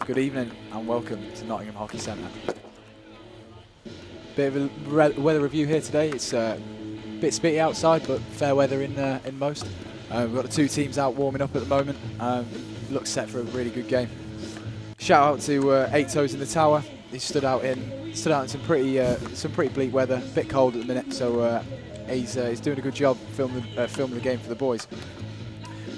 Good evening and welcome to Nottingham Hockey Centre. Bit of a weather review here today. It's a bit spitty outside, but fair weather in most. We've got the two teams out warming up at the moment. Looks set for a really good game. Shout out to Eight Toes in the Tower. He stood out in some pretty bleak weather. A bit cold at the minute, so he's doing a good job filming the game for the boys.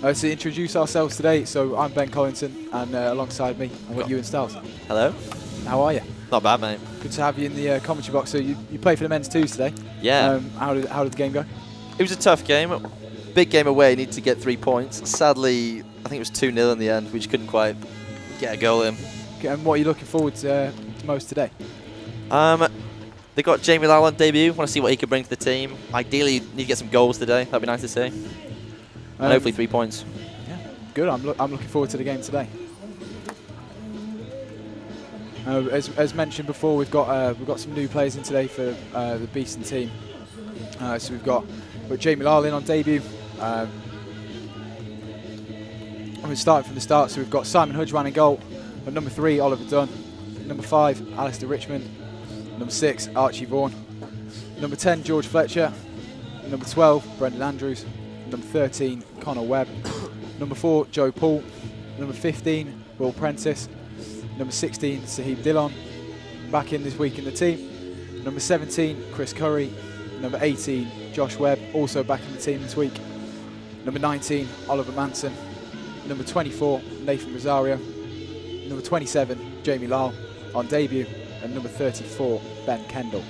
To introduce ourselves today, so I'm Ben Collinson, and alongside me, I've got Ewan Stiles. Hello. How are you? Not bad, mate. Good to have you in the commentary box. So you play for the men's twos today. Yeah. How did the game go? It was a tough game. Big game away. Needed to get 3 points. Sadly, I think it was 2-0 in the end. We just couldn't quite get a goal in. Okay, and what are you looking forward to most today? They got Jamie Lyle on debut. Want to see what he could bring to the team. Ideally, need to get some goals today. That'd be nice to see. And hopefully 3 points. Yeah, good. I'm looking forward to the game today. As mentioned before, we've got some new players in today for the Beeston team. So we've got Jamie Lyle in on debut. And we're starting from the start. So we've got Simon Hudgwan in goal. At number 3, Oliver Dunn. Number 5, Alistair Richmond. Number 6, Archie Vaughan. Number 10, George Fletcher. Number 12, Brendan Andrews. Number 13, Connor Webb. Number 4, Joe Paul. Number 15, Will Prentice. Number 16, Sahib Dillon, back in this week in the team. Number 17, Chris Curry. Number 18, Josh Webb, also back in the team this week. Number 19, Oliver Manson. Number 24, Nathan Rosario. Number 27, Jamie Lyle on debut. And number 34, Ben Kendall.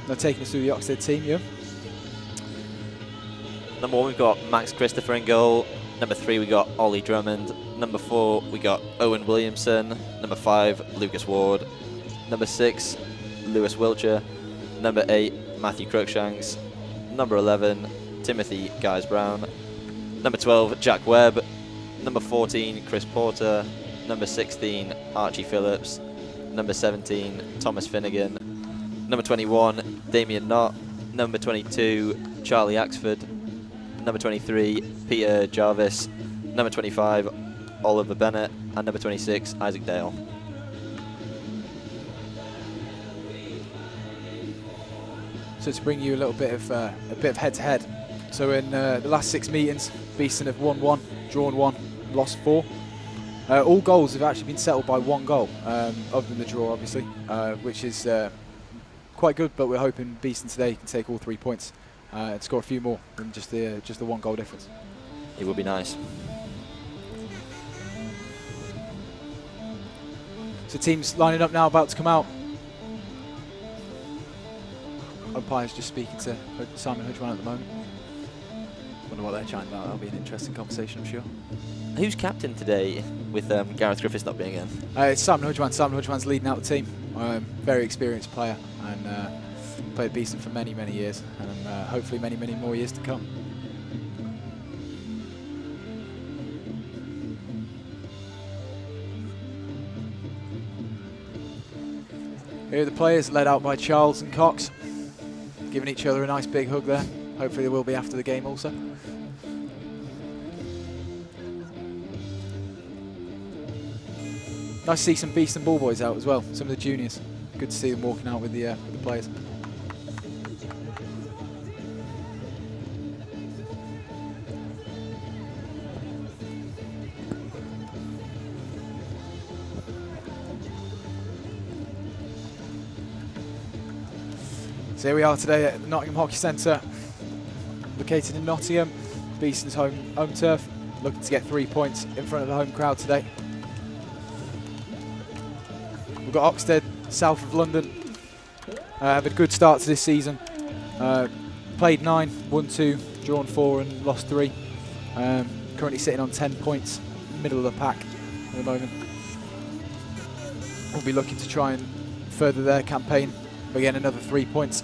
Now taking us through the Oxted team, yeah. Number 1, we've got Max Christopher in goal. Number 3, we got Ollie Drummond. Number 4, we got Owen Williamson. Number 5, Lucas Ward. Number 6, Lewis Wiltshire. Number 8, Matthew Cruikshanks. Number 11, Timothy Guys Brown. Number 12, Jack Webb. Number 14, Chris Porter. Number 16, Archie Phillips. Number 17, Thomas Finnegan. Number 21, Damien Knott. Number 22, Charlie Axford. Number 23, Peter Jarvis. Number 25, Oliver Bennett. And number 26, Isaac Dale. So to bring you a little bit of head-to-head. So in the last 6 meetings, Beeston have won 1, drawn 1, lost 4. All goals have actually been settled by 1 goal, other than the draw, obviously, which is quite good. But we're hoping Beeston today can take all 3 points and score a few more than just the 1 goal difference. It would be nice. So teams lining up now, about to come out. Umpire's just speaking to Simon Hudgwan at the moment. Wonder what they're chatting about. That'll be an interesting conversation, I'm sure. Who's captain today with Gareth Griffiths not being in? It's Simon Hudgwan. Simon Hudgwan's leading out the team. Very experienced player and played Beeston for many, many years, and hopefully many, many more years to come. Here are the players, led out by Charles and Cox, giving each other a nice big hug there. Hopefully they will be after the game also. Nice to see some Beeston ball boys out as well, some of the juniors. Good to see them walking out with the players. So here we are today at the Nottingham Hockey Centre, located in Nottingham, Beeston's home turf, looking to get 3 points in front of the home crowd today. We've got Oxted, south of London, have a good start to this season. Played 9, won 2, drawn 4 and lost 3. Currently sitting on 10 points, middle of the pack at the moment. We'll be looking to try and further their campaign, but again another 3 points.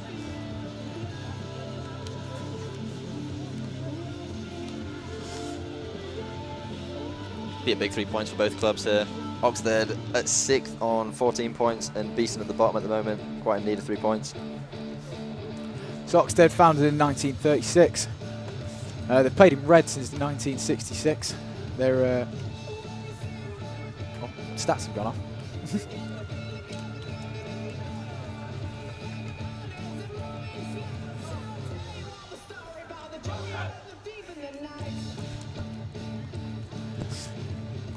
Be a big 3 points for both clubs here. Oxted at 6th on 14 points and Beeston at the bottom at the moment, quite in need of 3 points. So Oxted founded in 1936. They've played in red since 1966. They're stats have gone off.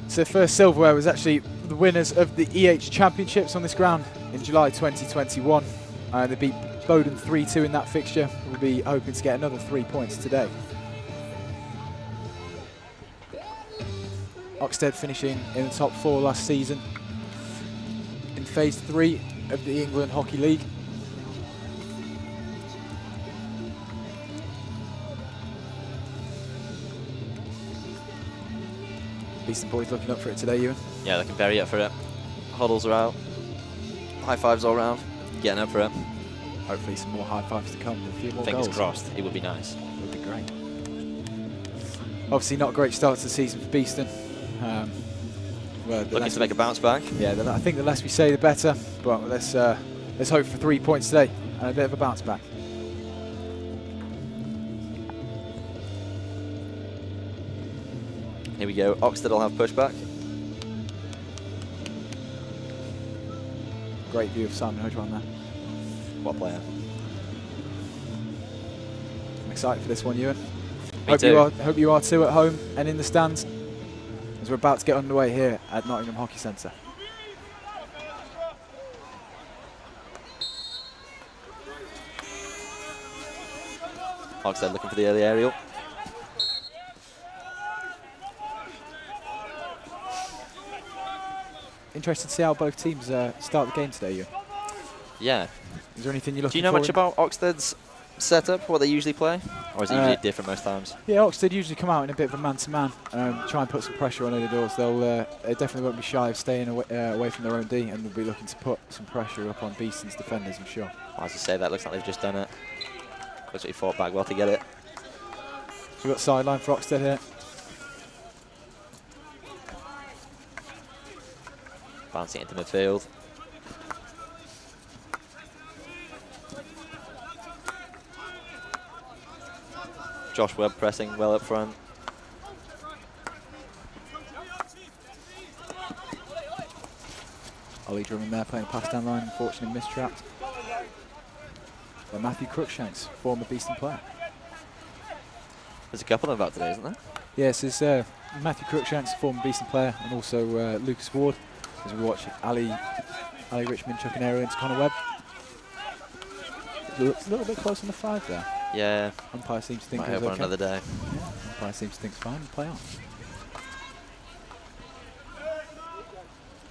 So first silverware was actually the winners of the EH Championships on this ground in July 2021. They beat Bowden 3-2 in that fixture. We'll be hoping to get another 3 points today. Oxted finishing in the top 4 last season in phase 3 of the England Hockey League. Beeston boys looking up for it today, Ewan. Yeah, looking very up for it. Huddles are out. High fives all round. Getting up for it. Hopefully some more high fives to come with a few more Fingers goals. crossed. It would be nice. It would be great. Obviously not a great start to the season for Beeston. Looking to make a bounce back. Yeah, I think the less we say the better, but let's hope for 3 points today and a bit of a bounce back. Here we go. Oxted will have pushback. Great view of Simon Hudron there. What player? I'm excited for this one, Ewan. Me too. Hope you are too at home and in the stands as we're about to get underway here at Nottingham Hockey Centre. Oxted looking for the early aerial. Interested to see how both teams start the game today, Ewan. Yeah. Is there anything you're looking for? Do you know much about Oxted's setup, what they usually play? Or is it usually different most times? Yeah, Oxted usually come out in a bit of a man-to-man, try and put some pressure on early doors. They definitely won't be shy of staying away from their own D, and they'll be looking to put some pressure up on Beeston's defenders, I'm sure. Well, as you say, that looks like they've just done it. Looks like he fought back well to get it. So we've got sideline for Oxted here. Bouncing into midfield. Josh Webb pressing well up front. Ollie Drummond there playing a pass down line, unfortunately mistrapped. But Matthew Crookshanks, former Beeston player. There's a couple of them about today, isn't there? Yes, it's Matthew Crookshanks, former Beeston player, and also Lucas Ward, as we watch Ali Richmond chuck an arrow into Connor Webb. Looks a little bit close on the 5 there. Yeah. Umpire seems to think Might it have was one okay. another day. Yeah, umpire seems to think it's fine. Play on.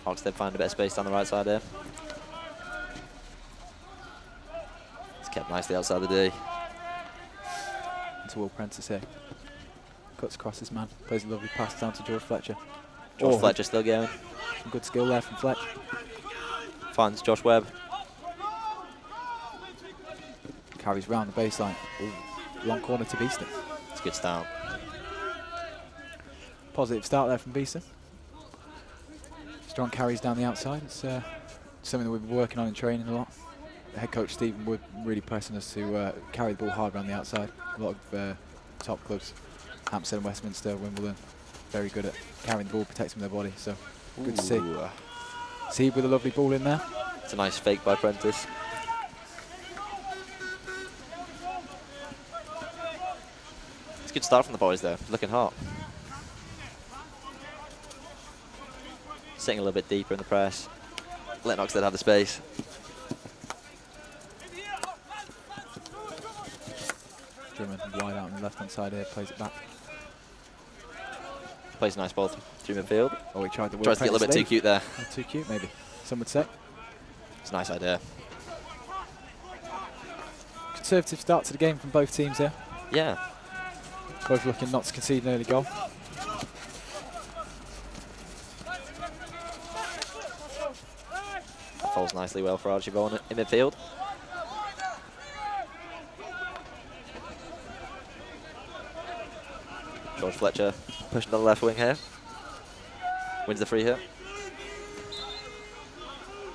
Oxted find a bit of space down the right side here. It's kept nicely outside the D. Into Will Prentice here. Cuts across his man. Plays a lovely pass down to George Fletcher. Josh Fletcher still going. Some good skill there from Fletch. Finds Josh Webb. Carries round the baseline. Ooh, long corner to Beeston. It's a good start. Positive start there from Beeston. Strong carries down the outside. It's something that we've been working on in training a lot. The head coach Stephen Wood really pressing us to carry the ball hard around the outside. A lot of top clubs, Hampstead and Westminster, Wimbledon, very good at carrying the ball, protecting their body. So good to see. Seed with a lovely ball in there. It's a nice fake by Prentice. It's a good start from the boys there. Looking hot. Sitting a little bit deeper in the press. Letting Oxted have the space. Drummond wide out on the left-hand side here, plays it back. Plays a nice ball through midfield. Oh, he tried to Tries to get a little bit too cute there. Too cute, maybe. Some would say. It's a nice idea. Conservative start to the game from both teams here. Yeah. Both looking not to concede an early goal. Falls nicely well for Archie Vaughan in midfield. George Fletcher pushing to the left wing here. Wins the free hit.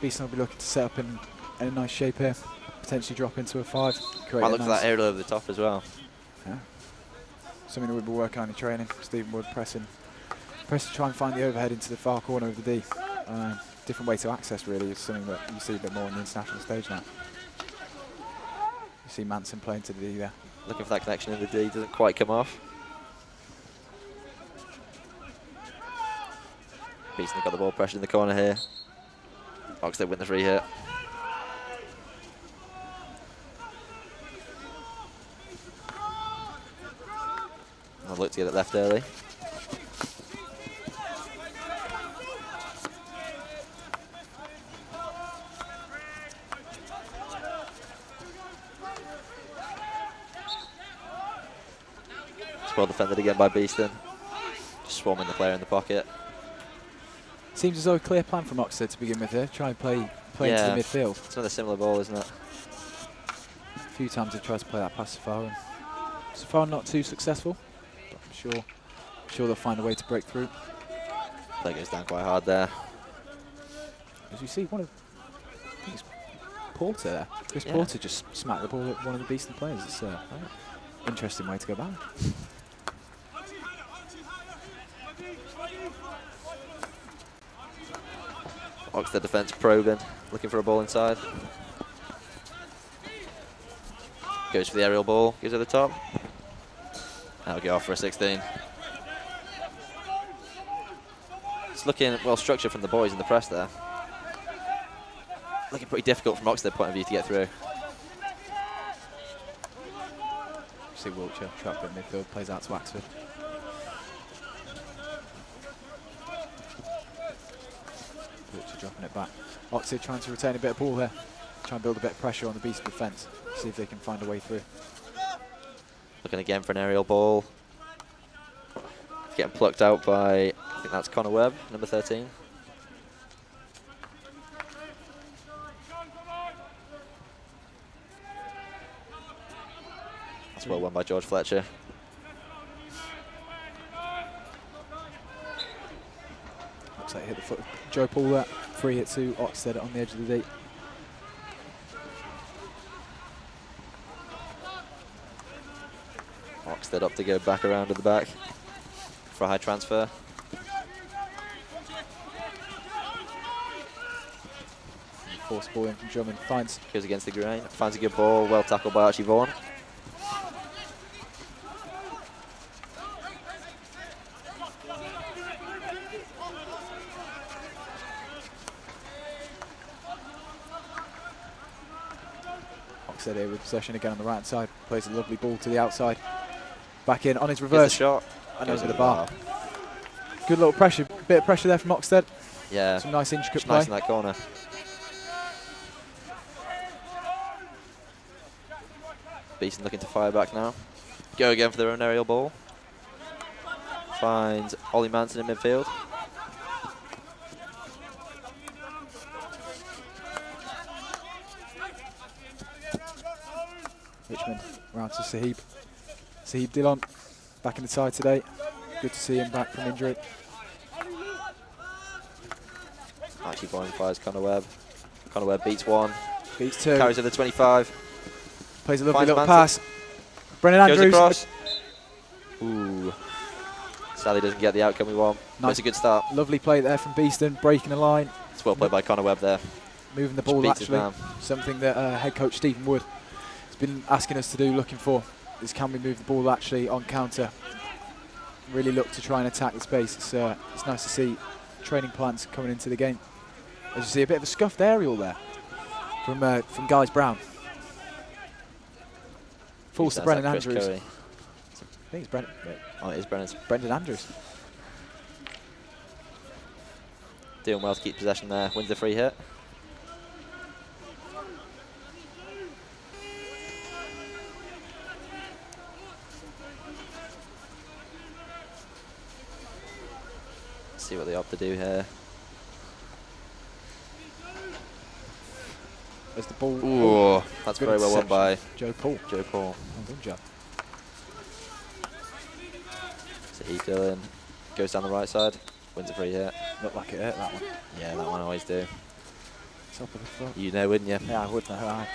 Beeston will be looking to set up in a nice shape here. Potentially drop into a 5. Create Might a look for nice that aerial over the top as well. Yeah. Something that we've been working on in training. Stephen Wood pressing to try and find the overhead into the far corner of the D. different way to access, really. It's something that you see a bit more on the international stage now. You see Manson playing to the D there. Looking for that connection in the D, doesn't quite come off. Beeston got the ball pressured in the corner here. Oxted win the free hit. I'll look to get it left early. It's well defended again by Beeston. Just swarming the player in the pocket. Seems as though a clear plan from Oxted to begin with here. Try and play into the midfield. It's another similar ball, isn't it? A few times they've tried to play that past Safar, and Safar not too successful. But I'm sure they'll find a way to break through. Play goes down quite hard there. As you see, I think it's Porter there. Chris Porter just smacked the ball at one of the Beeston players. It's an interesting way to go back. Oxted defence probing, looking for a ball inside. Goes for the aerial ball, goes over the top. That'll go off for a 16. It's looking well structured from the boys in the press there. Looking pretty difficult from Oxted point of view to get through. See Wiltshire trapped in midfield, plays out to Axford. Wiltshire dropping it back. Oxted trying to retain a bit of ball there. Try and build a bit of pressure on the Beeston defence. See if they can find a way through. Looking again for an aerial ball. It's getting plucked out by, I think that's Connor Webb, number 13. That's well won by George Fletcher. Looks like he hit the foot of Joe Paul there. Free hit to Oxted on the edge of the D. Oxted up to go back around to the back for a high transfer. Force ball in from Drummond. Goes against the grain. Finds a good ball. Well tackled by Archie Vaughan. Oxted here with possession again on the right hand side. Plays a lovely ball to the outside. Back in on his reverse. Shot. And over the bar. Good little pressure. Bit of pressure there from Oxted. Yeah. Some nice intricate play. Nice in that corner. Beeston looking to fire back now. Go again for their own aerial ball. Finds Ollie Manson in midfield. Richmond round to Sahib. Sahib Dillon back in the side today. Good to see him back from injury. Archie Vaughan fires Connor Webb. Connor Webb beats one. Beats two. Carries over the 25. Plays a lovely Finds little Manson. pass. Brennan Goes Andrews. across. Ooh. Sadly doesn't get the outcome we want. Nice. It's a good start. Lovely play there from Beeston, breaking the line. It's well played by Connor Webb there. Moving the ball Beats his laterally. man. Something that head coach Stephen Wood has been asking us to do, looking for, is can we move the ball laterally on counter. Really look to try and attack the space. It's nice to see training plans coming into the game. As you see, a bit of a scuffed aerial there from Guys Brown. Falls to Brendan Andrews. Curry. I think it's Brendan. Oh, it is Brennan's. Brendan Andrews. Doing well to keep possession there. Wins the free hit. See what they opt to do here. As the ball. Ooh, that's good very well won by Joe Paul. Joe Paul. Well done, Joe. So he Dillon goes down the right side, wins a free hit. Looked like it hurt that one. Yeah, that one always do. Top of the foot. You know, wouldn't you? Yeah, I would know. Aye.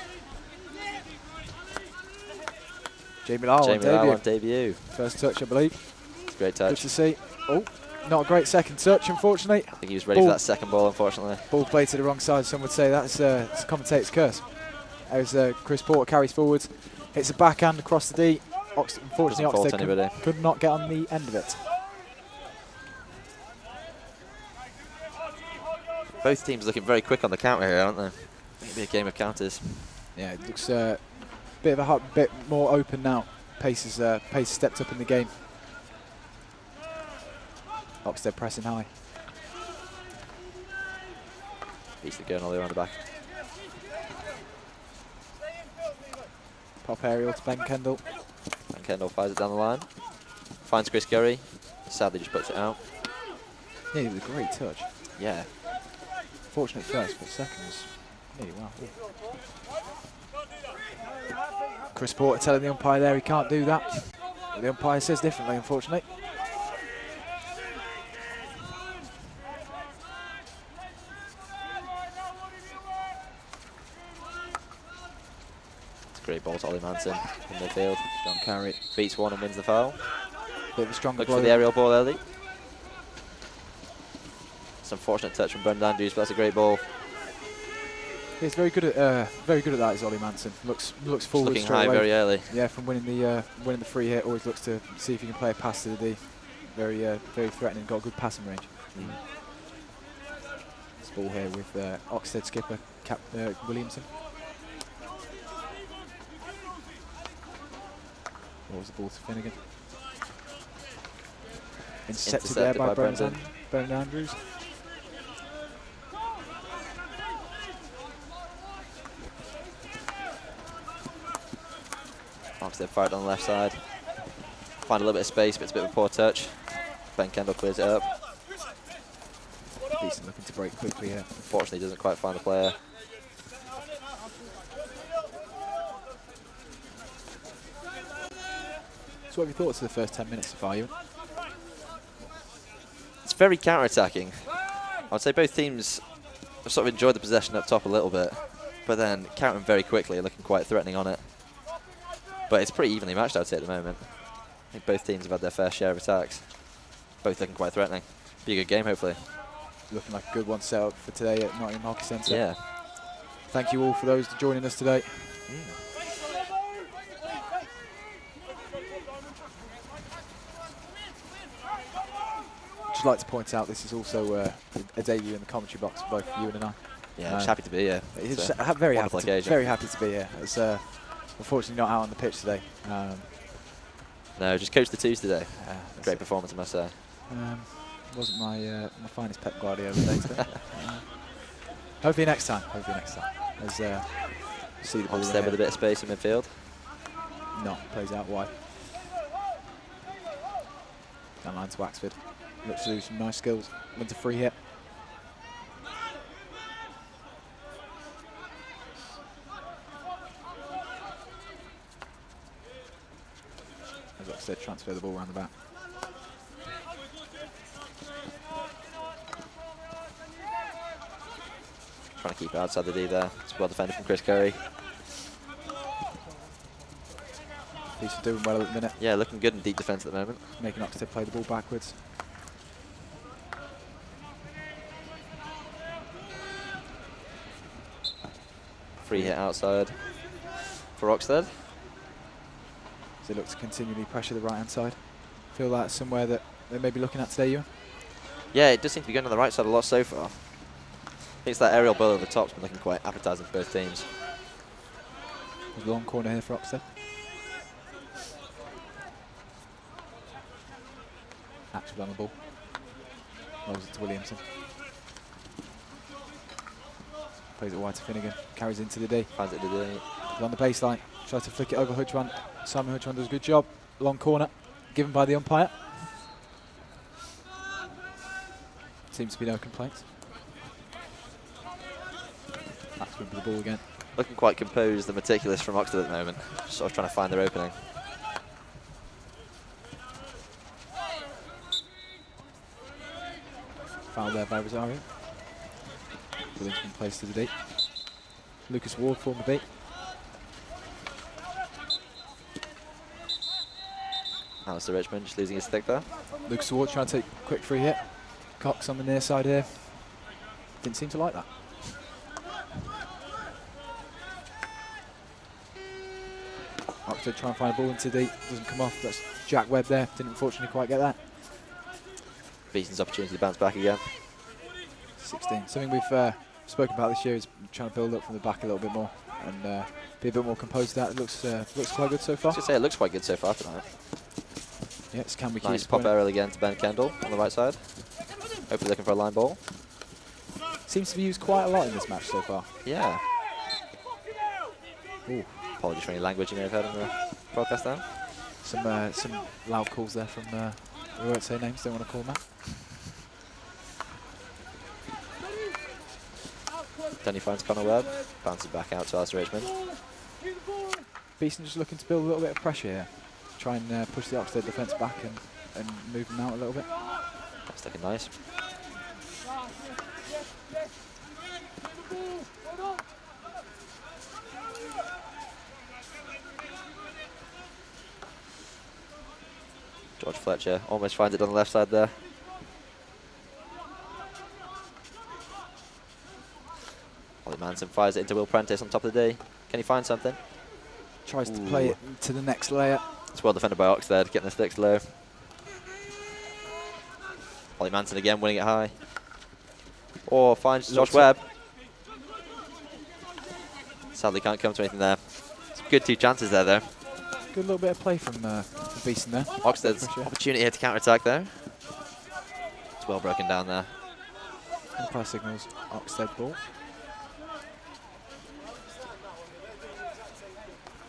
Jamie Lyle Jamie Lyle on debut. First touch, I believe. It's a great Good touch. to see. Oh, Not a great second touch, unfortunately. I think he was ready for that second ball, unfortunately. Ball played to the wrong side, some would say. That's a commentator's curse. As Chris Porter carries forwards, hits a backhand across the D. Unfortunately, Oxted could not get on the end of it. Both teams looking very quick on the counter here, aren't they? Maybe a game of counters. Yeah, it looks a bit more open now. Pace has stepped up in the game. Oxted pressing high. Beeston going all the way around the back. Pop aerial to Ben Kendall. Ben Kendall fires it down the line. Finds Chris Curry. Sadly just puts it out. Yeah, it was a great touch. Yeah. Fortunate first, but second was nearly well. Chris Porter telling the umpire there he can't do that. But the umpire says differently, unfortunately. Great ball to Ollie Manson in midfield. Strong carry. Beats one and wins the foul. Bit of a strong Looks blow. for the aerial ball early. It's an unfortunate touch from Brendan Andrews, but that's a great ball. He's very good at that. Is Ollie Manson looks forward looking straight high away. very early. Yeah, from winning the free hit, always looks to see if he can play a pass to the D. Very threatening. Got a good passing range. This ball here with Oxted skipper Williamson. What was the ball to Finnegan? Intercepted there by Brendan Andrews. Oxted fired on the left side. Find a little bit of space, but it's a bit of a poor touch. Ben Kendall clears it up. Beeston looking to break quickly here. Unfortunately, doesn't quite find the player. So what have your thoughts of the first 10 minutes of Iron? It's very counter-attacking. I would say both teams have sort of enjoyed the possession up top a little bit, but then countering very quickly and looking quite threatening on it. But it's pretty evenly matched, I would say, at the moment. I think both teams have had their fair share of attacks. Both looking quite threatening. Be a good game, hopefully. Looking like a good one set up for today at Nottingham Hockey Centre. Yeah. Thank you all for those joining us today. Just like to point out this is also a debut in the commentary box for both you and I. Yeah, I'm just happy to be here. It's very happy to be here. It's unfortunately not out on the pitch today. No, just coached the twos today. Great performance, I must say. Wasn't my finest Pep Guardiola day today. Hopefully next time. As see the ball Oxted with a bit of space in midfield. No, plays out wide. Down line to Oxted. Looks to do some nice skills. Wins a free hit. As Oxted transfer the ball around the back. Trying to keep it outside the D there. It's well defended from Chris Curry. He's doing well at the minute. Yeah, looking good in deep defence at the moment. Making Oxted play the ball backwards. Free hit outside for Oxted. As they look to continually pressure the right-hand side. Feel that's somewhere that they may be looking at today, Ewan? Yeah, it does seem to be going on the right side a lot so far. I think it's that aerial ball over the top's been looking quite appetising for both teams. There's a long corner here for Oxted. Actually on the ball. Rolls it to Williamson. Plays it wide to Finnegan. Carries into the D. Finds it to the D. He's on the baseline. Tries to flick it over Hudgman. Simon Hudgman does a good job. Long corner. Given by the umpire. Seems to be no complaints. That's good for the ball again. Looking quite composed and meticulous from Oxted at the moment. Just sort of trying to find their opening. Foul there by Rosario. Williamson plays to the D. Lucas Ward former B. Alistair Richmond just losing his stick there. Lucas Ward trying to take a quick free hit. Cox on the near side here. Didn't seem to like that. Oxted trying to find a ball into deep. Doesn't come off. That's Jack Webb there. Didn't unfortunately quite get that. Beeston's opportunity to bounce back again. 16. Something we've spoken about this year is trying to build up from the back a little bit more and be a bit more composed. That it looks quite good so far. I was going to say, it looks quite good so far tonight. Yes, can we Nice keep pop aerial again to Ben Kendall on the right side. Hopefully looking for a line ball. Seems to be used quite a lot in this match so far. Yeah. Ooh. Apologies for any language you may have heard on the broadcast there. Some loud calls there from, we won't say names, don't want to call them out. Denny finds Connor Webb, bounces back out to Alistair Richmond. Beeston just looking to build a little bit of pressure here. Try and push the Oxted defence back and move them out a little bit. That's looking nice. George Fletcher almost finds it on the left side there. Ollie Manson fires it into Will Prentice on top of the D. Can he find something? Tries to play it to the next layer. It's well defended by Oxted, getting the sticks low. Ollie Manson again winning it high. Or finds Josh Webb. Sadly can't come to anything there. Some good 2 chances there though. Good little bit of play from Beeston there. Oxted's opportunity here to counter-attack there. It's well broken down there. Umpire signals Oxted ball.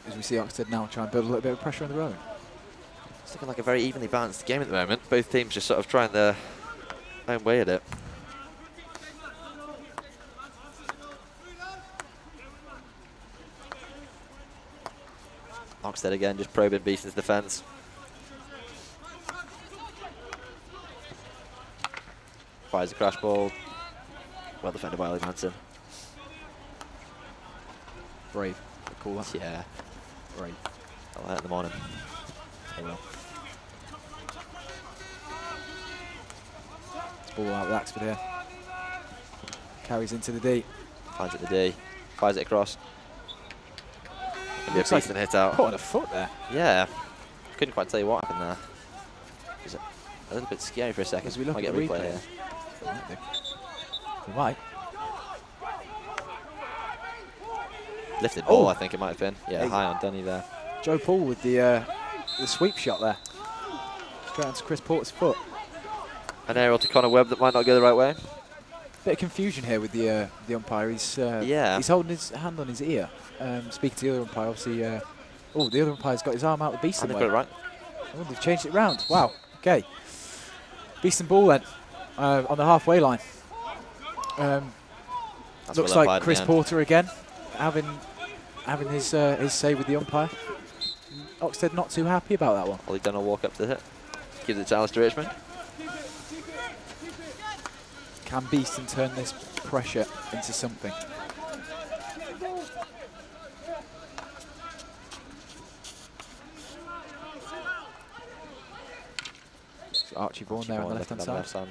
As we see Oxted now try and build a little bit of pressure on their own. It's looking like a very evenly balanced game at the moment. Both teams just sort of trying their own way at it. Oxted again just probing Beeston's defence. Fires a crash ball. Well defended by Ollie Manson. Brave. Cool that. Yeah. Brave. I'll let in the morning. They will. Ball out with Axford here. Carries into the D. Finds it the D. Fires it across. Looks Beeston hit out. Put on a foot there. Yeah. Couldn't quite tell you what happened there. It was a little bit scary for a second. As we look Might at get a the replay replay. here. We might. Lifted ball, Oh. I think it might have been. Yeah, Hey. high on Dunny there. Joe Paul with the sweep shot there. Straight onto Chris Porter's foot. An aerial to Connor Webb that might not go the right way. Bit of confusion here with the umpire. He's Yeah. he's holding his hand on his ear. Speaking to the other umpire, obviously. Oh, the other umpire's got his arm out the Beeston And way. they've got it right. Oh, they've changed it round. Wow. Okay. Beeston ball then on the halfway line. That's Looks well like applied in Chris the end. Porter again, having his say with the umpire. Oxted not too happy about that one. Ollie Dunn will walk up to the hit. Gives it to Alistair Richmond. Can Beeston turn this pressure into something? So Archie Vaughan there on the left-hand side.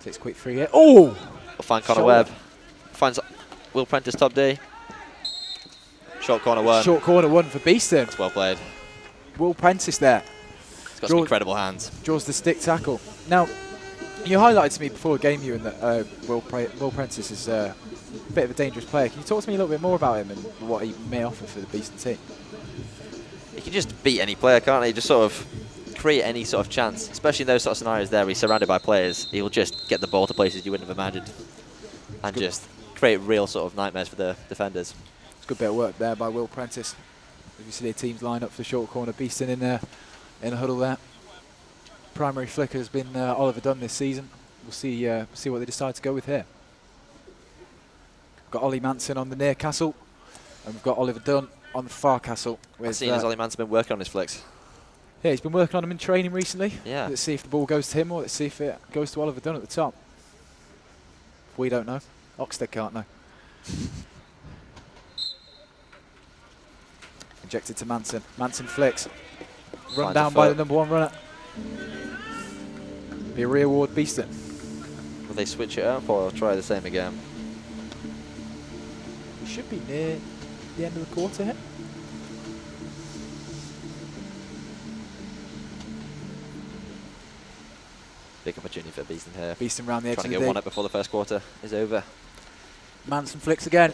Takes a quick free hit. Oh! We'll find Connor Shoulder. Webb. Finds Will Prentice top D. Short corner one. Short corner one for Beeston. It's well played. Will Prentice there. He's got some incredible hands. Draws the stick tackle. Now, you highlighted to me before the game, Ewan, that Will Prentice is a bit of a dangerous player. Can you talk to me a little bit more about him and what he may offer for the Beeston team? He can just beat any player, can't he? Just sort of create any sort of chance, especially in those sort of scenarios there where he's surrounded by players. He'll just get the ball to places you wouldn't have imagined and just create real sort of nightmares for the defenders. It's a good bit of work there by Will Prentice. As you see the teams line up for the short corner. Beeston in a huddle there. Primary flicker has been Oliver Dunn this season. We'll see what they decide to go with here. We've got Ollie Manson on the near castle, and we've got Oliver Dunn on the far castle. I've seen as Ollie Manson been working on his flicks. Yeah, he's been working on them in training recently. Yeah. Let's see if the ball goes to him or let's see if it goes to Oliver Dunn at the top. We don't know. Oxted can't know. Injected to Manson. Manson flicks. Run Finds a down by the foot. #1 runner. Be a reward Beeston. Will they switch it up or try the same again? We should be near the end of the quarter here. Big opportunity for Beeston here. Beeston round the edge Trying of to the get D. one up before the first quarter is over. Manson flicks again.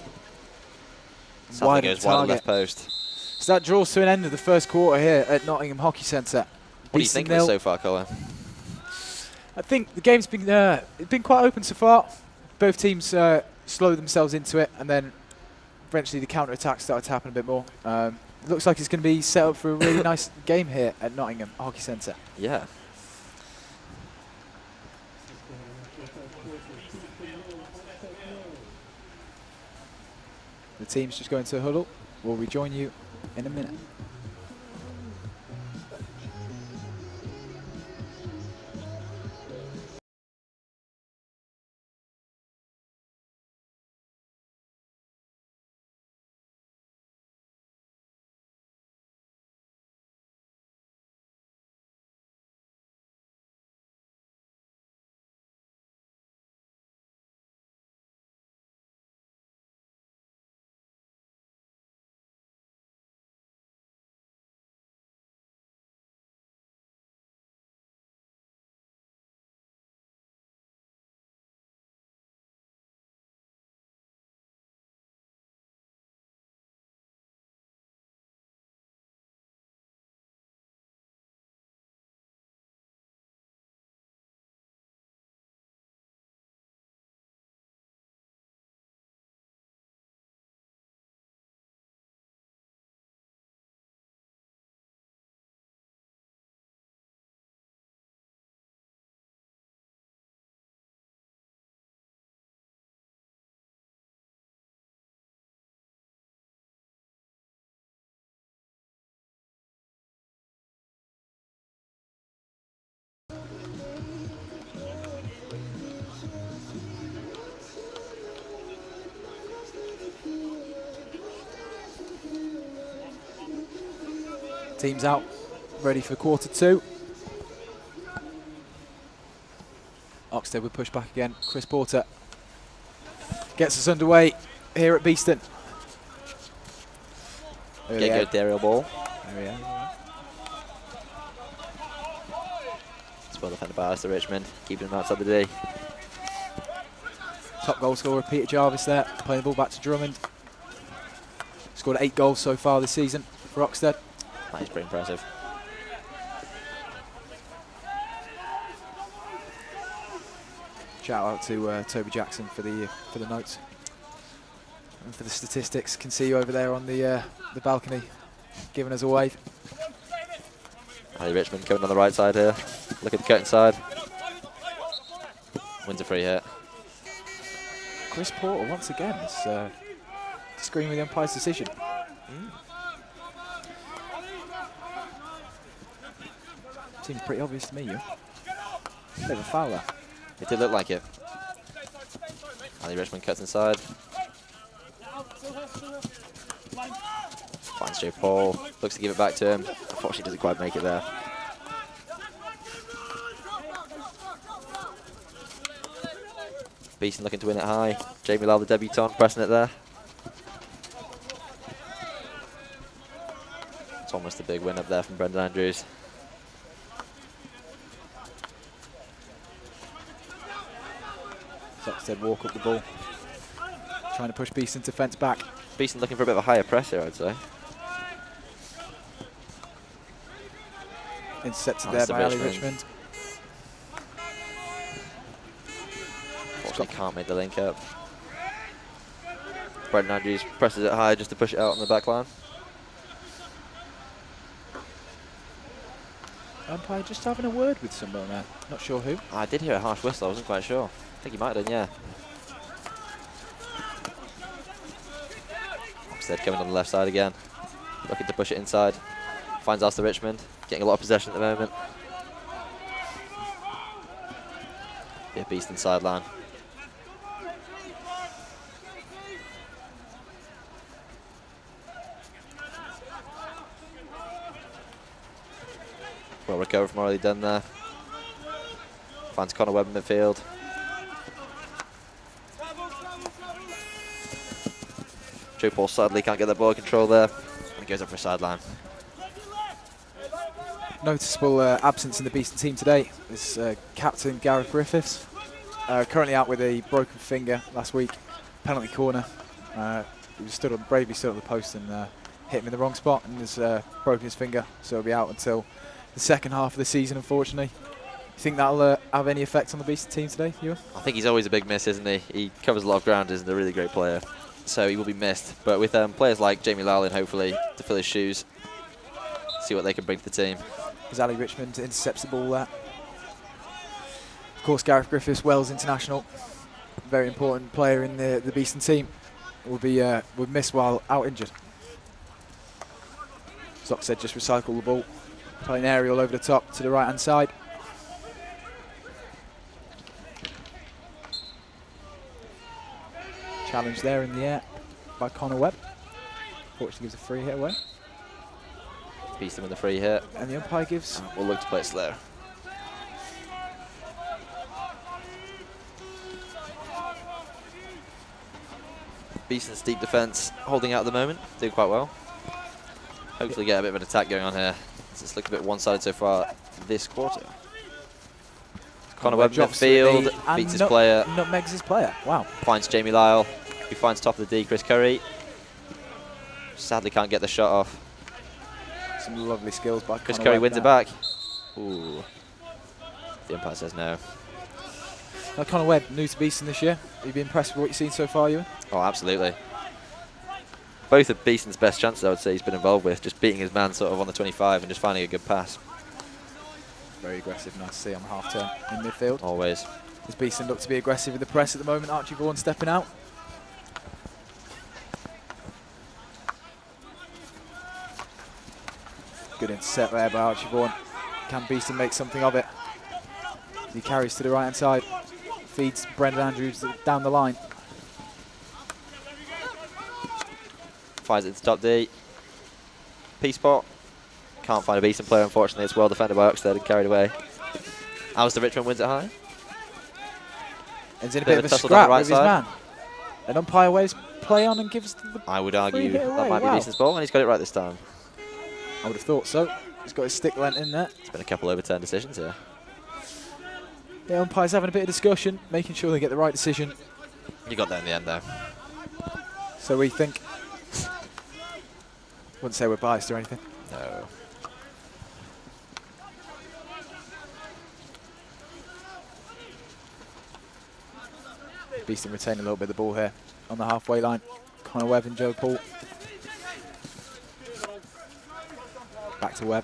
Sadly Wide goes of wide of target. left post. So that draws to an end of the first quarter here at Nottingham Hockey Centre. What do you think of it so far, Colin? I think the game's been it's been quite open so far. Both teams slow themselves into it, and then eventually the counter-attack started to happen a bit more. It looks like it's going to be set up for a really nice game here at Nottingham Hockey Centre. Yeah. The team's just going to huddle. We'll rejoin you in a minute. Team's out, ready for quarter two. Oxted will push back again. Chris Porter gets us underway here at Beeston. Get good aerial ball. There we are. It's well defended by Alistair Richmond, keeping him outside the D. Top goal scorer Peter Jarvis there, playing the ball back to Drummond. Scored 8 goals so far this season for Oxted. That is pretty impressive. Shout out to Toby Jackson for the notes and for the statistics. Can see you over there on the balcony, giving us a wave. Ali Richmond coming on the right side here. Look at the cut inside. Wins a free hit. Chris Porter once again is disagreeing with the umpire's decision. Seems pretty obvious to me, you. Bit of a foul there. It did look like it. Ali Richmond cuts inside. Finds Joe Paul. Looks to give it back to him. Unfortunately doesn't quite make it there. Beeston looking to win it high. Jamie Lyle, the debutant, pressing it there. It's almost a big win up there from Brendan Andrews. Oxted walk up the ball, trying to push Beeston to fence back. Beeston looking for a bit of a higher press here, I'd say. Intercepted Nice there to by Ali Richmond. Richmond. Unfortunately can't make the link up. Brendan Andrews presses it high just to push it out on the back line. Umpire just having a word with someone there. Not sure who. I did hear a harsh whistle, I wasn't quite sure. I think he might have done, yeah. Oxted coming on the left side again. Looking to push it inside. Finds Alistair Richmond. Getting a lot of possession at the moment. Yeah, Beeston sideline. Well recovered from already done there. Finds Connor Webb in midfield. Joe Paul sadly can't get the ball control there. And he goes up for a sideline. Noticeable absence in the Beeston team today is captain Gareth Griffiths. Currently out with a broken finger last week. Penalty corner. He was bravely stood on the post and hit him in the wrong spot and has broken his finger. So he'll be out until the second half of the season, unfortunately. You think that'll have any effect on the Beeston team today, Ewan? I think he's always a big miss, isn't he? He covers a lot of ground, isn't a really great player. So he will be missed. But with players like Jamie Lowlin, hopefully, to fill his shoes, see what they can bring to the team. As Ali Richmond intercepts the ball there. Of course, Gareth Griffiths, Wales international, very important player in the Beeston team, will miss while out injured. As Oxted just recycle the ball, playing aerial over the top to the right hand side. Challenge there in the air by Connor Webb. Fortunately gives a free hit away. Beeston with the free hit. And the umpire gives... We'll look to play it slow. Beeston's deep defence holding out at the moment, doing quite well. Hopefully get a bit of an attack going on here. It's looking a bit one-sided so far this quarter. Connor Webb midfield, beats his player. Nutmegs his player, wow. Finds Jamie Lyle, who finds top of the D, Chris Curry. Sadly can't get the shot off. Some lovely skills by Chris Connor Curry Webb wins it back. Ooh. The umpire says no. Now Connor Webb, new to Beeston this year. Have you been impressed with what you've seen so far, Ewan? Oh, absolutely. Both of Beeston's best chances, I would say, he's been involved with, just beating his man sort of on the 25 and just finding a good pass. Very aggressive, nice to see on the half turn in midfield. Always. As Beeston look to be aggressive in the press at the moment, Archie Vaughan stepping out. Good intercept there by Archie Vaughan. Can Beeston make something of it? He carries to the right hand side, feeds Brendan Andrews down the line. Finds it into top D. Peace pot. Can't find a Beeston player, unfortunately. It's well defended by Oxted and carried away. Alistair Richmond wins it high. Ends in a bit of a scrap with his man. An umpire waves play on and gives the I would argue that might be Beeston's ball, and he's got it right this time. I would have thought so. He's got his stick lent in there. It's been a couple overturned decisions here. The umpire's having a bit of discussion, making sure they get the right decision. You got that in the end, though. So we think... Wouldn't say we're biased or anything. No. Beeston retaining a little bit of the ball here on the halfway line. Connor Webb and Joe Paul. Back to Webb.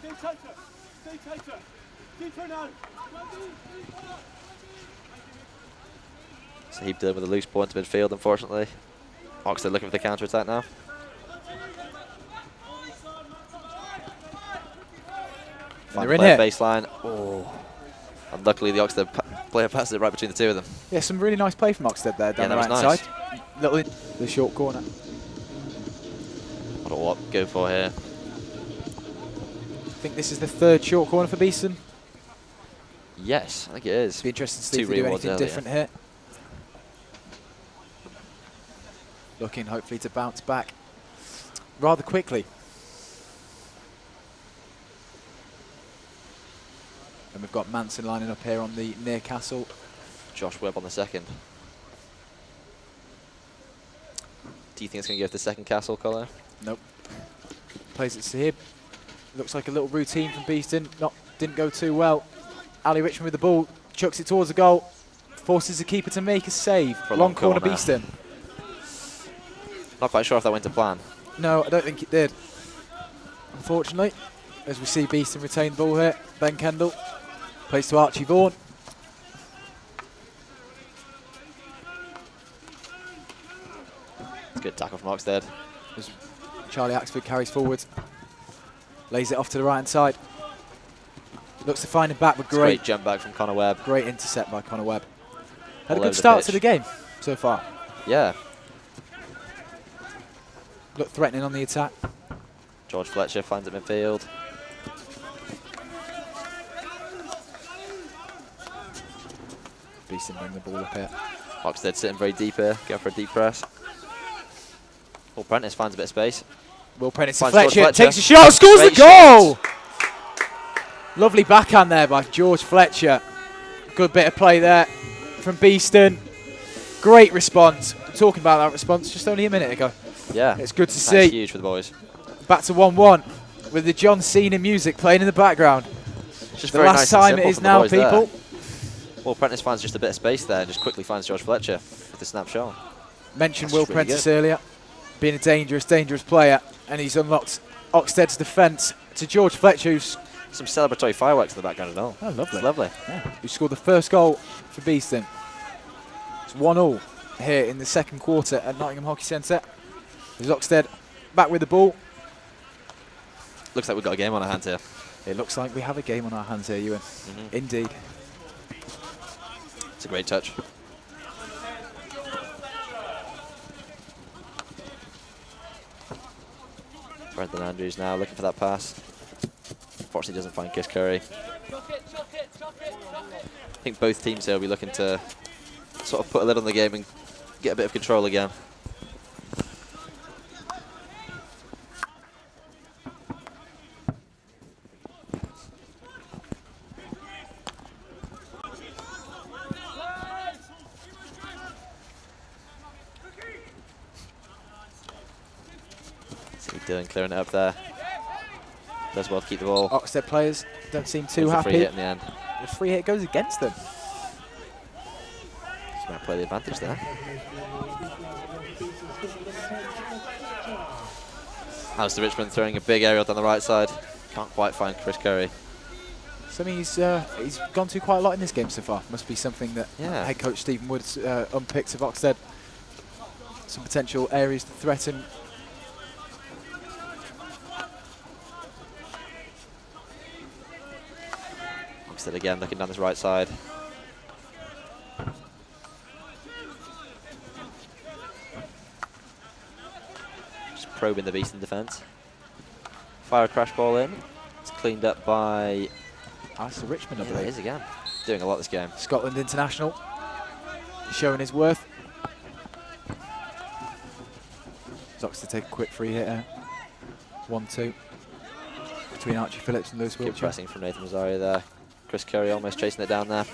So he dealing with a loose ball into midfield, unfortunately. Oxted looking for the counter-attack now. They're in here. Baseline. Oh. And luckily the Oxted player passes it right between the two of them. Yeah, some really nice play from Oxted there down the right side. Little in the short corner. What a what go for here. I think this is the third short corner for Beeston. Yes, I think it is. Be interesting to see if they do anything different here. Looking hopefully to bounce back rather quickly. And we've got Manson lining up here on the near castle. Josh Webb on the second. Do you think it's going to go to the second castle, Colin? Nope. Plays it to here. Looks like a little routine from Beeston. Didn't go too well. Ali Richmond with the ball. Chucks it towards the goal. Forces the keeper to make a save. For a long corner Beeston. Not quite sure if that went to plan. No, I don't think it did. Unfortunately, as we see Beeston retain the ball here. Ben Kendall plays to Archie Vaughan. It's a good tackle from Oxted. As Charlie Axford carries forward. Lays it off to the right hand side. Looks to find him back, but Great jump back from Connor Webb. Great intercept by Connor Webb. Had All a good start to the game so far. Yeah. Looked threatening on the attack. George Fletcher finds it midfield. Beeston bring the ball up here. Oxted sitting very deep here, going for a deep press. Will Prentice finds a bit of space. Will Prentice to Finds George Fletcher, Fletcher. takes a shot, scores Great the goal! shot. Lovely backhand there by George Fletcher. Good bit of play there from Beeston. Great response. We're talking about that response just only a minute ago. Yeah. It's good to That's see. huge for the boys. Back to 1-1 with the John Cena music playing in the background. It's just The very last nice and time it simple is from the now, boys there. people. Will Prentice finds just a bit of space there and just quickly finds George Fletcher with the snapshot. Mentioned That's Will really Prentice good. earlier, being a dangerous, dangerous player, and he's unlocked Oxted's defence to George Fletcher, who's Some celebratory fireworks in the background and all. oh, lovely. It's lovely. Who scored the first goal for Beeston. It's 1-0 here in the second quarter at Nottingham Hockey Centre. There's Oxted back with the ball. Looks like we've got a game on our hands here. It looks like we have a game on our hands here, Ewan. Indeed. It's a great touch. Brendan Andrews now looking for that pass. Unfortunately doesn't find Chris Curry. I think both teams here will be looking to sort of put a lid on the game and get a bit of control again. See Dylan clearing it up there. Does well to keep the ball. Oxted players don't seem too Gets the happy. free hit in the end. The free hit goes against them. Just might play the advantage there. Alistair Richmond throwing a big aerial down the right side. Can't quite find Chris Curry. Something he's gone to quite a lot in this game so far. Must be something that Yeah. head coach Stephen Wood's unpicked of Oxted. Some potential areas to threaten. Oxted again looking down this right side. Just probing the Beeston defence. Fire a crash ball in. It's cleaned up by Alistair Richmond, I yeah, it believe. is again. Doing a lot this game. Scotland international. Showing his worth. Oxted take a quick free hit here. 1-2. Between Archie Phillips and Lewis Good Wiltshire. pressing from Nathan Rosario there. Chris Curry almost chasing it down there.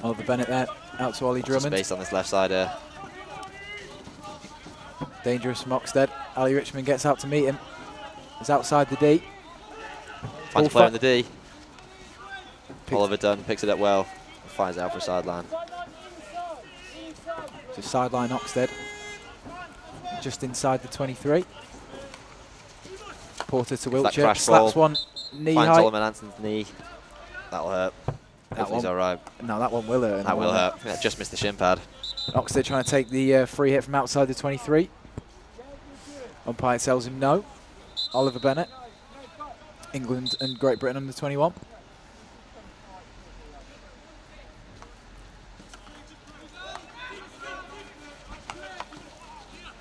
Oliver Bennett there. Out to Ollie Lots of Drummond. space on this left side here. Dangerous from Oxted. Ali Richmond gets out to meet him. He's outside the D. Finds a Ball player in the D. Picked- Oliver Dunn picks it up well. Finds it out for a sideline. To sideline Oxted. Just inside the 23. Porter to Wiltshire. crash Slaps ball. one knee Finds high. Solomon Anson's knee. That'll hurt. Hopefully he's one- alright. No, that one will hurt. That will hurt. Yeah, just missed the shin pad. Oxted trying to take the free hit from outside the 23. Umpire tells him no. Oliver Bennett. England and Great Britain under 21.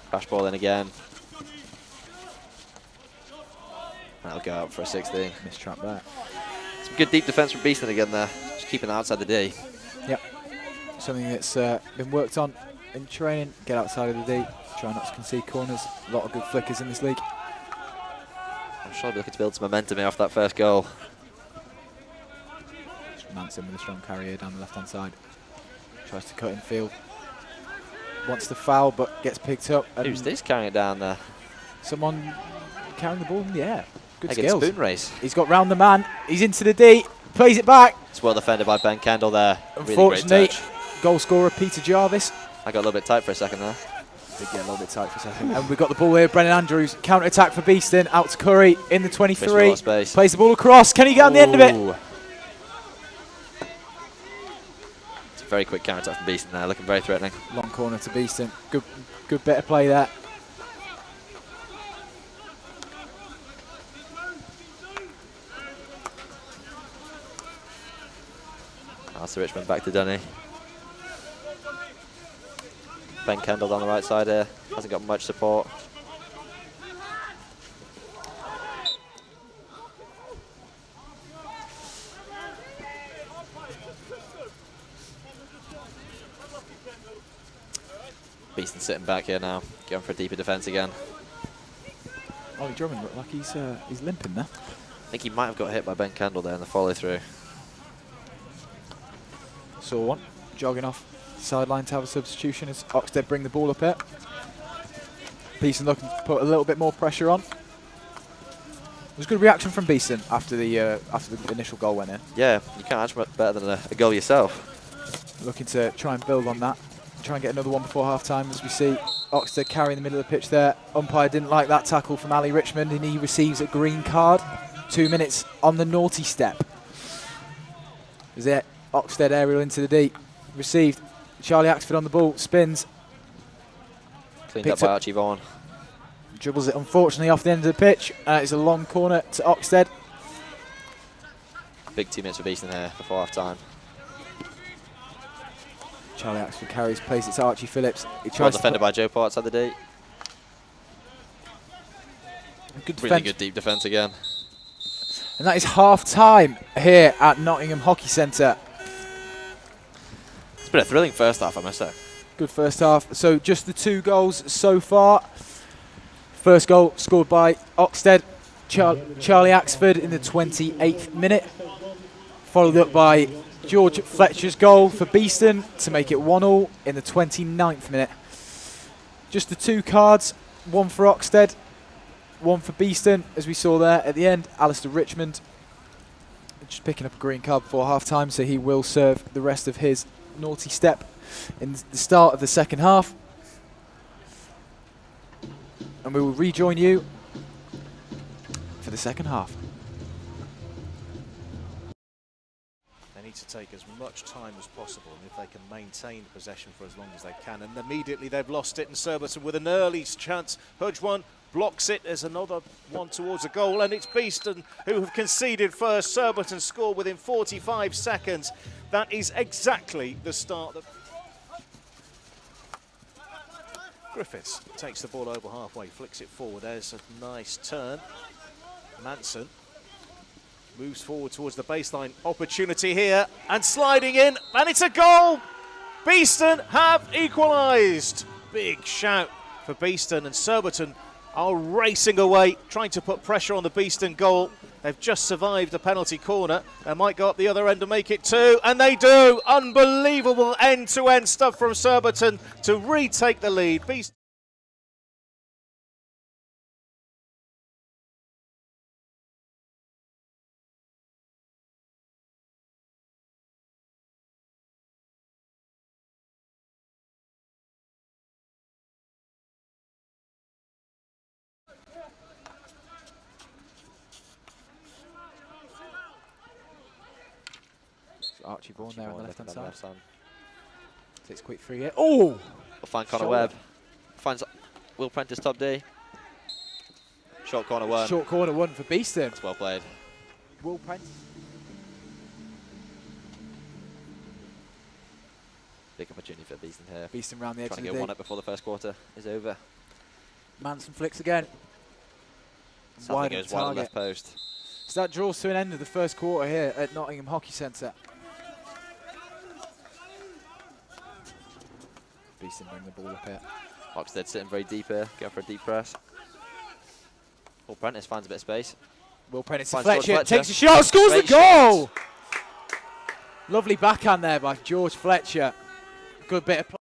Crash ball in again. That'll go out for a 16. Mistrap there. Some good deep defence from Beeston again there. Just keeping it outside the D. Yep. Something that's been worked on in training. Get outside of the D. Try not to concede corners. A lot of good flickers in this league. I'm sure they're looking to build some momentum here off that first goal. Manson with a strong carry here down the left-hand side. Tries to cut in field. Wants to foul, but gets picked up. And Who's this carrying it down there? someone carrying the ball in the air. Good Again, skills. spoon race. He's got round the man. He's into the D. Plays it back. It's well defended by Ben Kendall there. Really great Unfortunately, touch. goal scorer Peter Jarvis. I got a little bit tight for a second there. Did get a little bit tight for a second. And we've got the ball here. Brennan Andrews. Counter-attack for Beeston. Out to Curry in the 23. Lot of space. Plays the ball across. Can he get on the end of it? Ooh. It's a very quick counter attack from Beeston there, looking very threatening. Long corner to Beeston. Good bit of play there. Alistair Richmond back to Dunny. Ben Kendall down the right side here. Hasn't got much support. Beeston sitting back here now, going for a deeper defence again. Ollie Drummond looked like he's limping there. I think he might have got hit by Ben Kendall there in the follow-through. Saw one jogging off sideline to have a substitution as Oxted bring the ball up here. Beeston looking to put a little bit more pressure on. It was a good reaction from Beeston after the initial goal went in. Yeah, you can't ask much better than a goal yourself. Looking to try and build on that. Try and get another one before half-time, as we see Oxted carrying the middle of the pitch there. Umpire didn't like that tackle from Ali Richmond, and he receives a green card. 2 minutes on the naughty step. Is it Oxted aerial into the deep. Received. Charlie Axford on the ball, spins. Cleaned up by Archie Vaughan. Dribbles it unfortunately off the end of the pitch. It's a long corner to Oxted. Big 2 minutes for Beeston here before half-time. Charlie Axford carries, plays it to Archie Phillips. He Well tries defended by Joe Potts at the D. Good Really defence. good deep defence again. And that is half-time here at Nottingham Hockey Centre. It's been a thrilling first half, I must say. Good first half. So just the 2 goals so far. First goal scored by Oxted. Charlie Axford in the 28th minute. Followed up by George Fletcher's goal for Beeston to make it 1-1 in the 29th minute. Just the 2 cards, one for Oxted, one for Beeston, as we saw there at the end. Alistair Richmond just picking up a green card before half-time, so he will serve the rest of his naughty step in the start of the second half. And we will rejoin you for the second half. They need to take as much time as possible, and if they can maintain possession for as long as they can. And immediately they've lost it, and Surbiton with an early chance. Hudgwan blocks it. There's another one towards a goal, and it's Beeston who have conceded first. Surbiton score within 45 seconds. That is exactly the start that Griffiths takes the ball over halfway, flicks it forward. There's a nice turn. Manson moves forward towards the baseline. Opportunity here, and sliding in, and it's a goal! Beeston have equalised. Big shout for Beeston, and Surbiton are racing away, trying to put pressure on the Beeston goal. They've just survived a penalty corner. They might go up the other end and make it 2, and they do. Unbelievable end-to-end stuff from Surbiton to retake the lead. Beeston Archie Vaughan there on the left-hand side. Left-hand. Takes a quick 3 here. Oh! We'll find Connor Shoulder. Webb. Finds Will Prentice top D. Short corner 1. Short corner 1 for Beeston. It's well played. Will Prentice. Big opportunity for Beeston here. Beeston round the edge Trying of to the get D. one up before the first quarter is over. Manson flicks again. Sadly Wide goes of wide on target. left post. So that draws to an end of the first quarter here at Nottingham Hockey Centre. Beeston bring the ball up here. Oxted sitting very deep here, going for a deep press. Will Prentice finds a bit of space. Will Prentice to Finds George Fletcher, Fletcher. takes a shot, scores Great the goal! Lovely backhand there by George Fletcher. Good bit of play.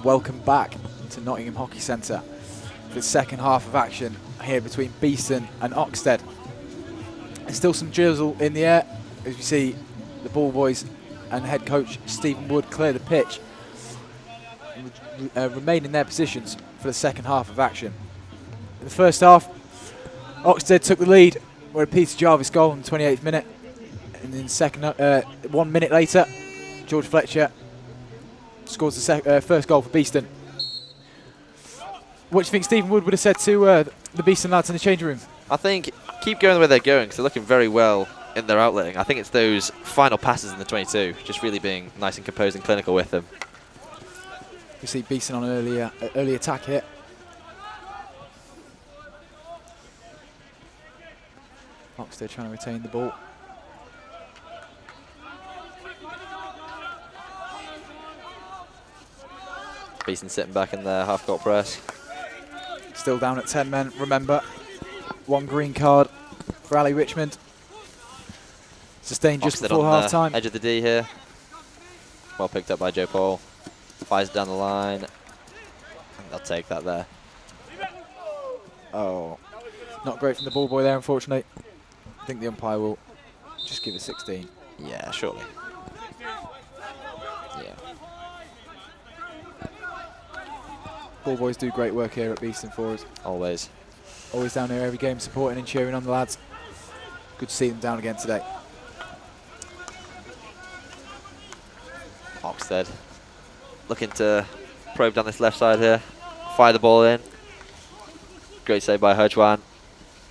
And welcome back to Nottingham Hockey Centre for the second half of action here between Beeston and Oxted. There's still some drizzle in the air as you see the ball boys and head coach Stephen Wood clear the pitch and remain in their positions for the second half of action. In the first half, Oxted took the lead with a Peter Jarvis goal in the 28th minute. And then 1 minute later, George Fletcher scores the first goal for Beeston. What do you think Stephen Wood would have said to the Beeston lads in the changing room? I think keep going the way they're going because they're looking very well in their outletting. I think it's those final passes in the 22, just really being nice and composed and clinical with them. We see Beeston on an early attack here. Oxted trying to retain the ball. Beeston sitting back in their half-court press. Still down at 10 men, remember. 1 green card for Ali Richmond. Sustained just Oxted before on half-time. Edge of the D here. Well picked up by Joe Paul. Fires down the line. And they'll take that there. Oh, not great from the ball boy there, unfortunately. I think the umpire will just give it 16. Yeah, surely. Yeah. Ball boys do great work here at Beeston for us. Always. Always down here every game supporting and cheering on the lads. Good to see them down again today. Oxted looking to probe down this left side here. Fire the ball in. Great save by Hudjwan.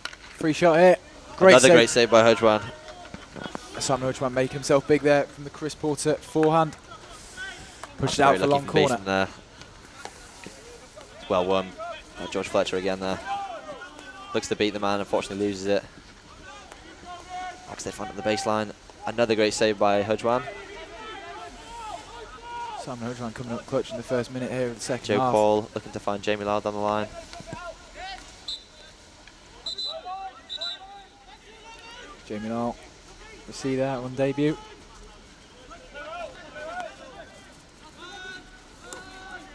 Free shot here. Great Another save. great save by Hudjwan. Simon Hudjwan making himself big there from the Chris Porter forehand. Pushed it out for a long corner. There. It's well won by George Fletcher again there. Looks to beat the man, unfortunately loses it. Oxted front of the baseline. Another great save by Hudjwan. Simon Hudjwan coming up clutch in the first minute here of the second Joe half. Paul looking to find Jamie Lyle down the line. Jamie Lyle, we see that on debut.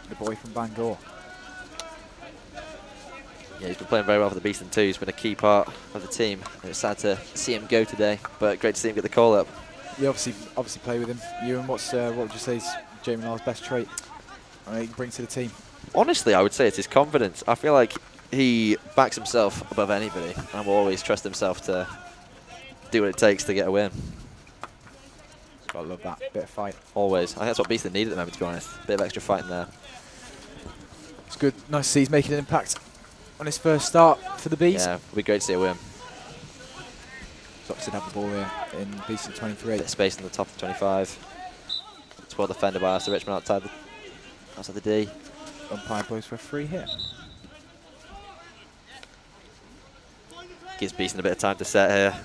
The boy from Bangor. Yeah, he's been playing very well for the Beeston too. He's been a key part of the team. And it's sad to see him go today, but great to see him get the call up. You obviously play with him. Ewan, what would you say is Jamie Lyle's best trait he can bring to the team? Honestly, I would say it's his confidence. I feel like he backs himself above anybody and will always trust himself to do what it takes to get a win. Gotta love that bit of fight. Always. I think that's what Beeston need at the moment, to be honest. A bit of extra fight in there. It's good. Nice to see he's making an impact on his first start for the Bees. Yeah, it'll be great to see a win. Oxted have the ball here in Beeston 23. Bit of space in the top of 25. It's well defended by Alistair Richmond outside the D. Umpire blows for a free hit. Gives Beeston a bit of time to set here.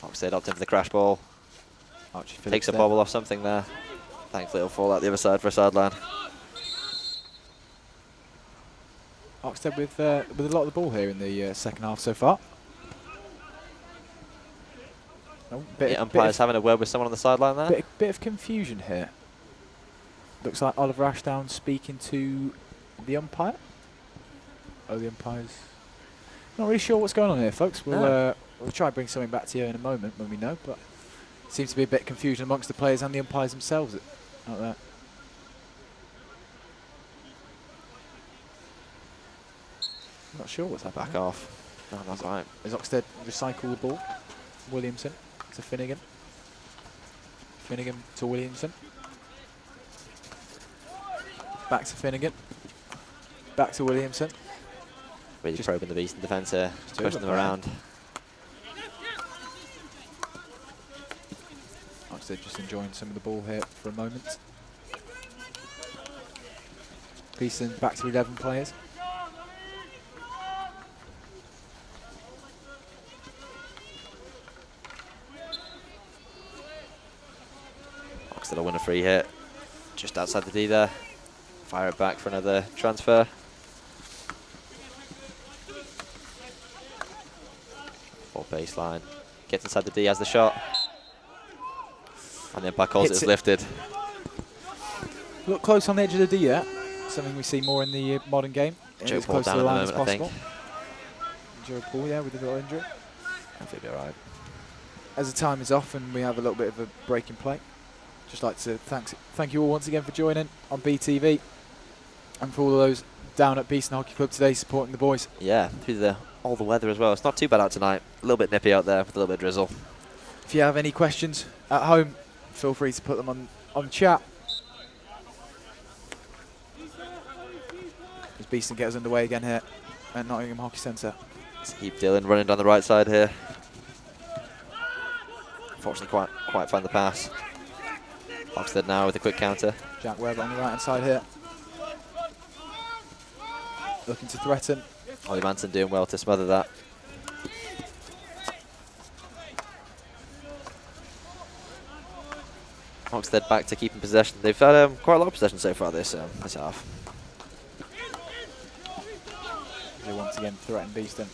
Oxted opting for the crash ball. Archie Takes Phillips a there. bobble off something there. Thankfully it'll fall out the other side for a sideline. Oxted with a lot of the ball here in the second half so far. Oh, The umpire's having a word with someone on the sideline there. bit of confusion here. Looks like Oliver Ashdown speaking to the umpire. Oh, the umpire's not really sure what's going on here, folks. We'll try and bring something back to you in a moment when we know, but seems to be a bit of confusion amongst the players and the umpires themselves out there. Not sure what's happening. Back off. No, that's right. As Oxted recycle the ball. Williamson to Finnegan. Finnegan to Williamson. Back to Finnegan. Back to Williamson. Really Just probing the Beeston defence here. Pushing them overplaying. around. Oxted just enjoying some of the ball here for a moment. Beeston back to 11 players. Oxted will win a free hit. Just outside the D there. Fire it back for another transfer. Full baseline. Gets inside the D, has the shot. And the umpire calls Hits it as it. lifted. Look close on the edge of the D there. Something we see more in the modern game. Joe As Paul close to down the at the line as moment, I think. possible. Joe Paul, yeah, with a little injury. I think he'll be alright. As the time is off and we have a little bit of a break in play, just like to thank you all once again for joining on BTV and for all of those down at Beeston Hockey Club today supporting the boys. Yeah, through all the weather as well. It's not too bad out tonight. A little bit nippy out there with a little bit of drizzle. If you have any questions at home, feel free to put them on chat. As Beeston get us underway again here at Nottingham Hockey Centre. Keep Dylan running down the right side here. Unfortunately, quite find the pass. Oxted now with a quick counter. Jack Webb on the right hand side here. Looking to threaten. Ollie Manson doing well to smother that. Oxted back to keeping possession. They've had quite a lot of possession so far this half. They once again threaten Beeston.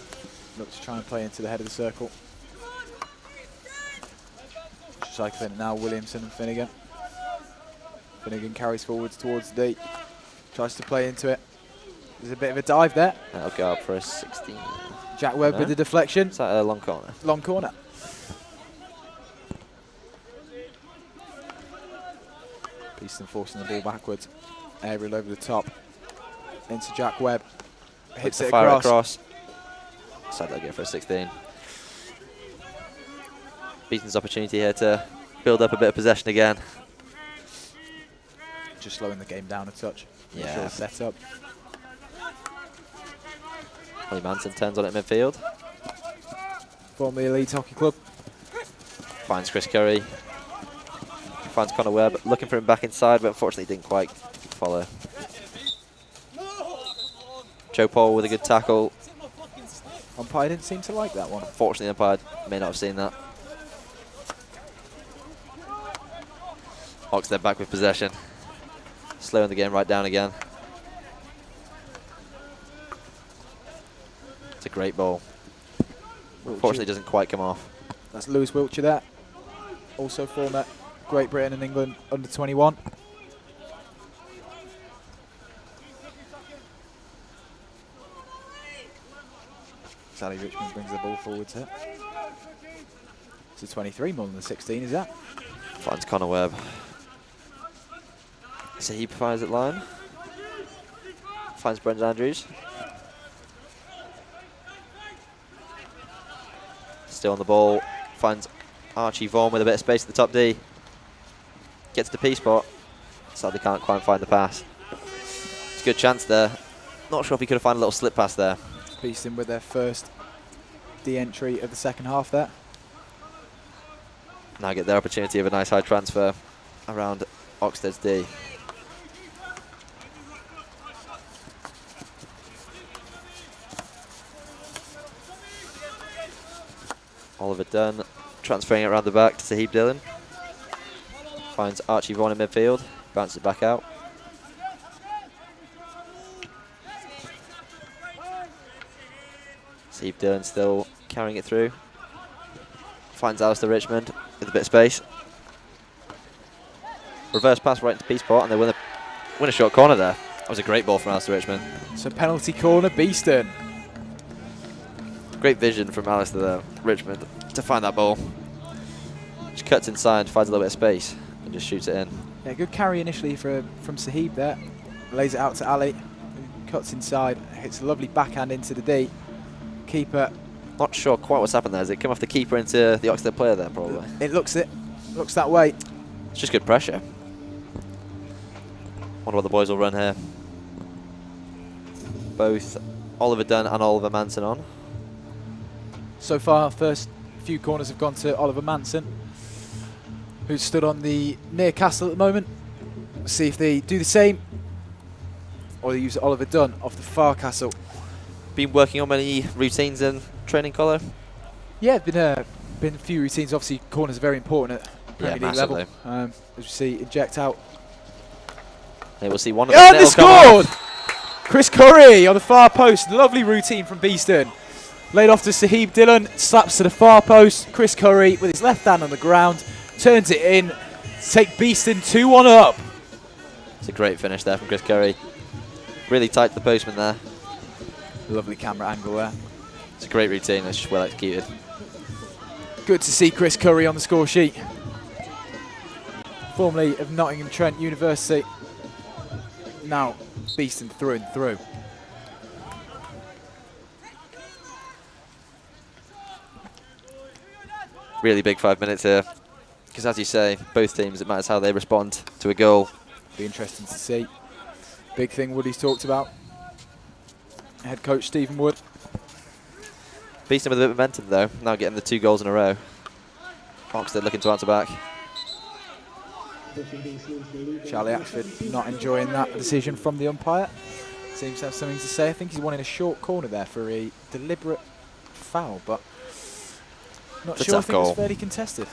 Look to try and play into the head of the circle. Cycling it now, Williamson and Finnegan. Finnegan carries forwards towards the D. Tries to play into it. There's a bit of a dive there. That'll go up for a 16. Jack Webb No? with the deflection. Is that a long corner? Long corner. Beeston forcing the ball backwards. Aerial over the top. Into Jack Webb. Hits it Fire across. Side they'll go for a 16. Beeston's opportunity here to build up a bit of possession again. Just slowing the game down a touch. Make Yeah. sure it's set up. Ollie Manson turns on it midfield. Formerly Leeds Hockey Club. Finds Chris Curry. Finds Connor Webb. Looking for him back inside, but unfortunately didn't quite follow. Joe Paul with a good tackle. Umpire didn't seem to like that one. Unfortunately, the umpire may not have seen that. Oxted back with possession. Slowing the game right down again. It's a great ball. Unfortunately, it doesn't quite come off. That's Lewis Wiltshire there. Also former Great Britain and England under 21. Sally Richmond brings the ball forwards here. It's a 23 more than the 16, is that? Finds Connor Webb. So he fires at line. Finds Brendan Andrews. Still on the ball. Finds Archie Vaughan with a bit of space at the top D. Gets the P spot. Sadly can't quite find the pass. It's a good chance there. Not sure if he could have found a little slip pass there. Beeston with their first D entry of the second half there. Now get their opportunity of a nice high transfer around Oxted's D. Oliver Dunn transferring it around the back to Sahib Dillon. Finds Archie Vaughan in midfield, bounces it back out. Sahib Dillon still carrying it through. Finds Alistair Richmond with a bit of space. Reverse pass right into P-spot and they win a short corner there. That was a great ball from Alistair Richmond. So penalty corner, Beeston. Great vision from Alistair Richmond to find that ball. Just cuts inside, finds a little bit of space and just shoots it in. Yeah, good carry initially from Sahib there. Lays it out to Ali. Cuts inside, hits a lovely backhand into the D. Keeper. Not sure quite what's happened there. Has it come off the keeper into the Oxted player there, probably? It looks that way. It's just good pressure. Wonder what the boys will run here. Both Oliver Dunn and Oliver Manson on. So far, first few corners have gone to Oliver Manson, who's stood on the near castle at the moment. Let's see if they do the same, or they use Oliver Dunn off the far castle. Been working on many routines and training, Collar? Yeah, been a few routines. Obviously, corners are very important at Premier League level. As we see, inject out. Yeah, we'll see one of them. Oh, they scored! Chris Curry on the far post. Lovely routine from Beeston. Laid off to Sahib Dillon, slaps to the far post. Chris Curry with his left hand on the ground, turns it in. Take Beeston 2-1 up. It's a great finish there from Chris Curry. Really tight to the postman there. Lovely camera angle there. It's a great routine. It's just well executed. Good to see Chris Curry on the score sheet. Formerly of Nottingham Trent University. Now Beeston through and through. Really big 5 minutes here. Because as you say, both teams, it matters how they respond to a goal. Be interesting to see. Big thing Woody's talked about. Head coach Stephen Wood. Beeston with a bit of momentum though, now getting the 2 goals in a row. Oxted looking to answer back. Charlie Axford not enjoying that decision from the umpire. Seems to have something to say. I think he's wanting a short corner there for a deliberate foul, but not sure. I think it's fairly contested.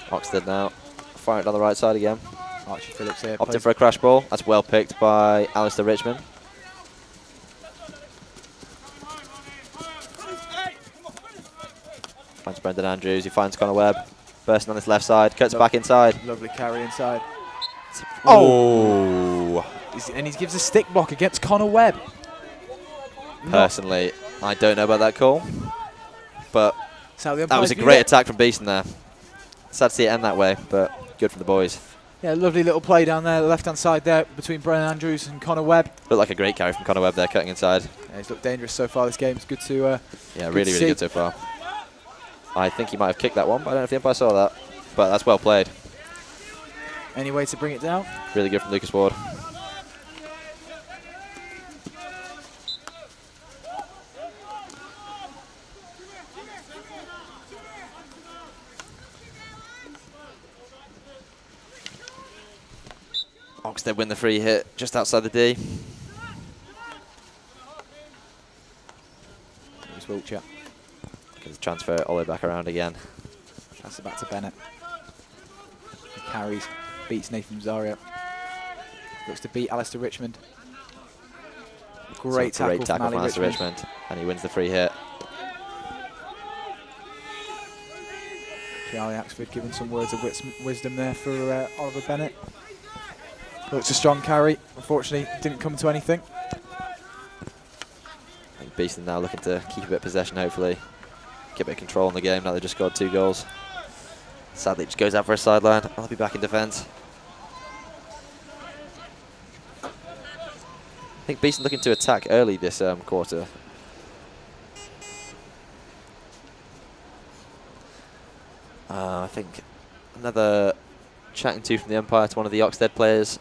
Oxted now firing down the right side again. Archie Phillips here. Opting for a crash ball. That's well picked by Alistair Richmond. Finds Brendan Andrews, he finds Connor Webb. Bursting on this left side, cuts back inside. Lovely carry inside. Oh! And he gives a stick block against Connor Webb. Personally, I don't know about that call. But that was a view great attack from Beeston there. Sad to see it end that way, but good for the boys. Yeah, lovely little play down there, the left-hand side there between Brendan Andrews and Connor Webb. Looked like a great carry from Connor Webb there, cutting inside. Yeah, he's looked dangerous so far this game. It's good to yeah, really good so far. I think he might have kicked that one, but I don't know if the umpire saw that. But that's well played. Any way to bring it down? Really good from Lucas Ward. Oxted win the free hit just outside the D. Here's Wiltshire. Gets transfer all the way back around again. Pass it back to Bennett. He carries, beats Nathan Rosario. Looks to beat Alistair Richmond. Great tackle from Alistair Richmond. And he wins the free hit. Charlie Axford giving some words of wisdom there for Oliver Bennett. Looks a strong carry. Unfortunately, didn't come to anything. I think Beeston now looking to keep a bit of possession, hopefully. Get a bit of control in the game now they've just scored 2 goals. Sadly, it just goes out for a sideline. I'll be back in defence. I think Beeston looking to attack early this quarter. I think another chatting to from the umpire to one of the Oxted players.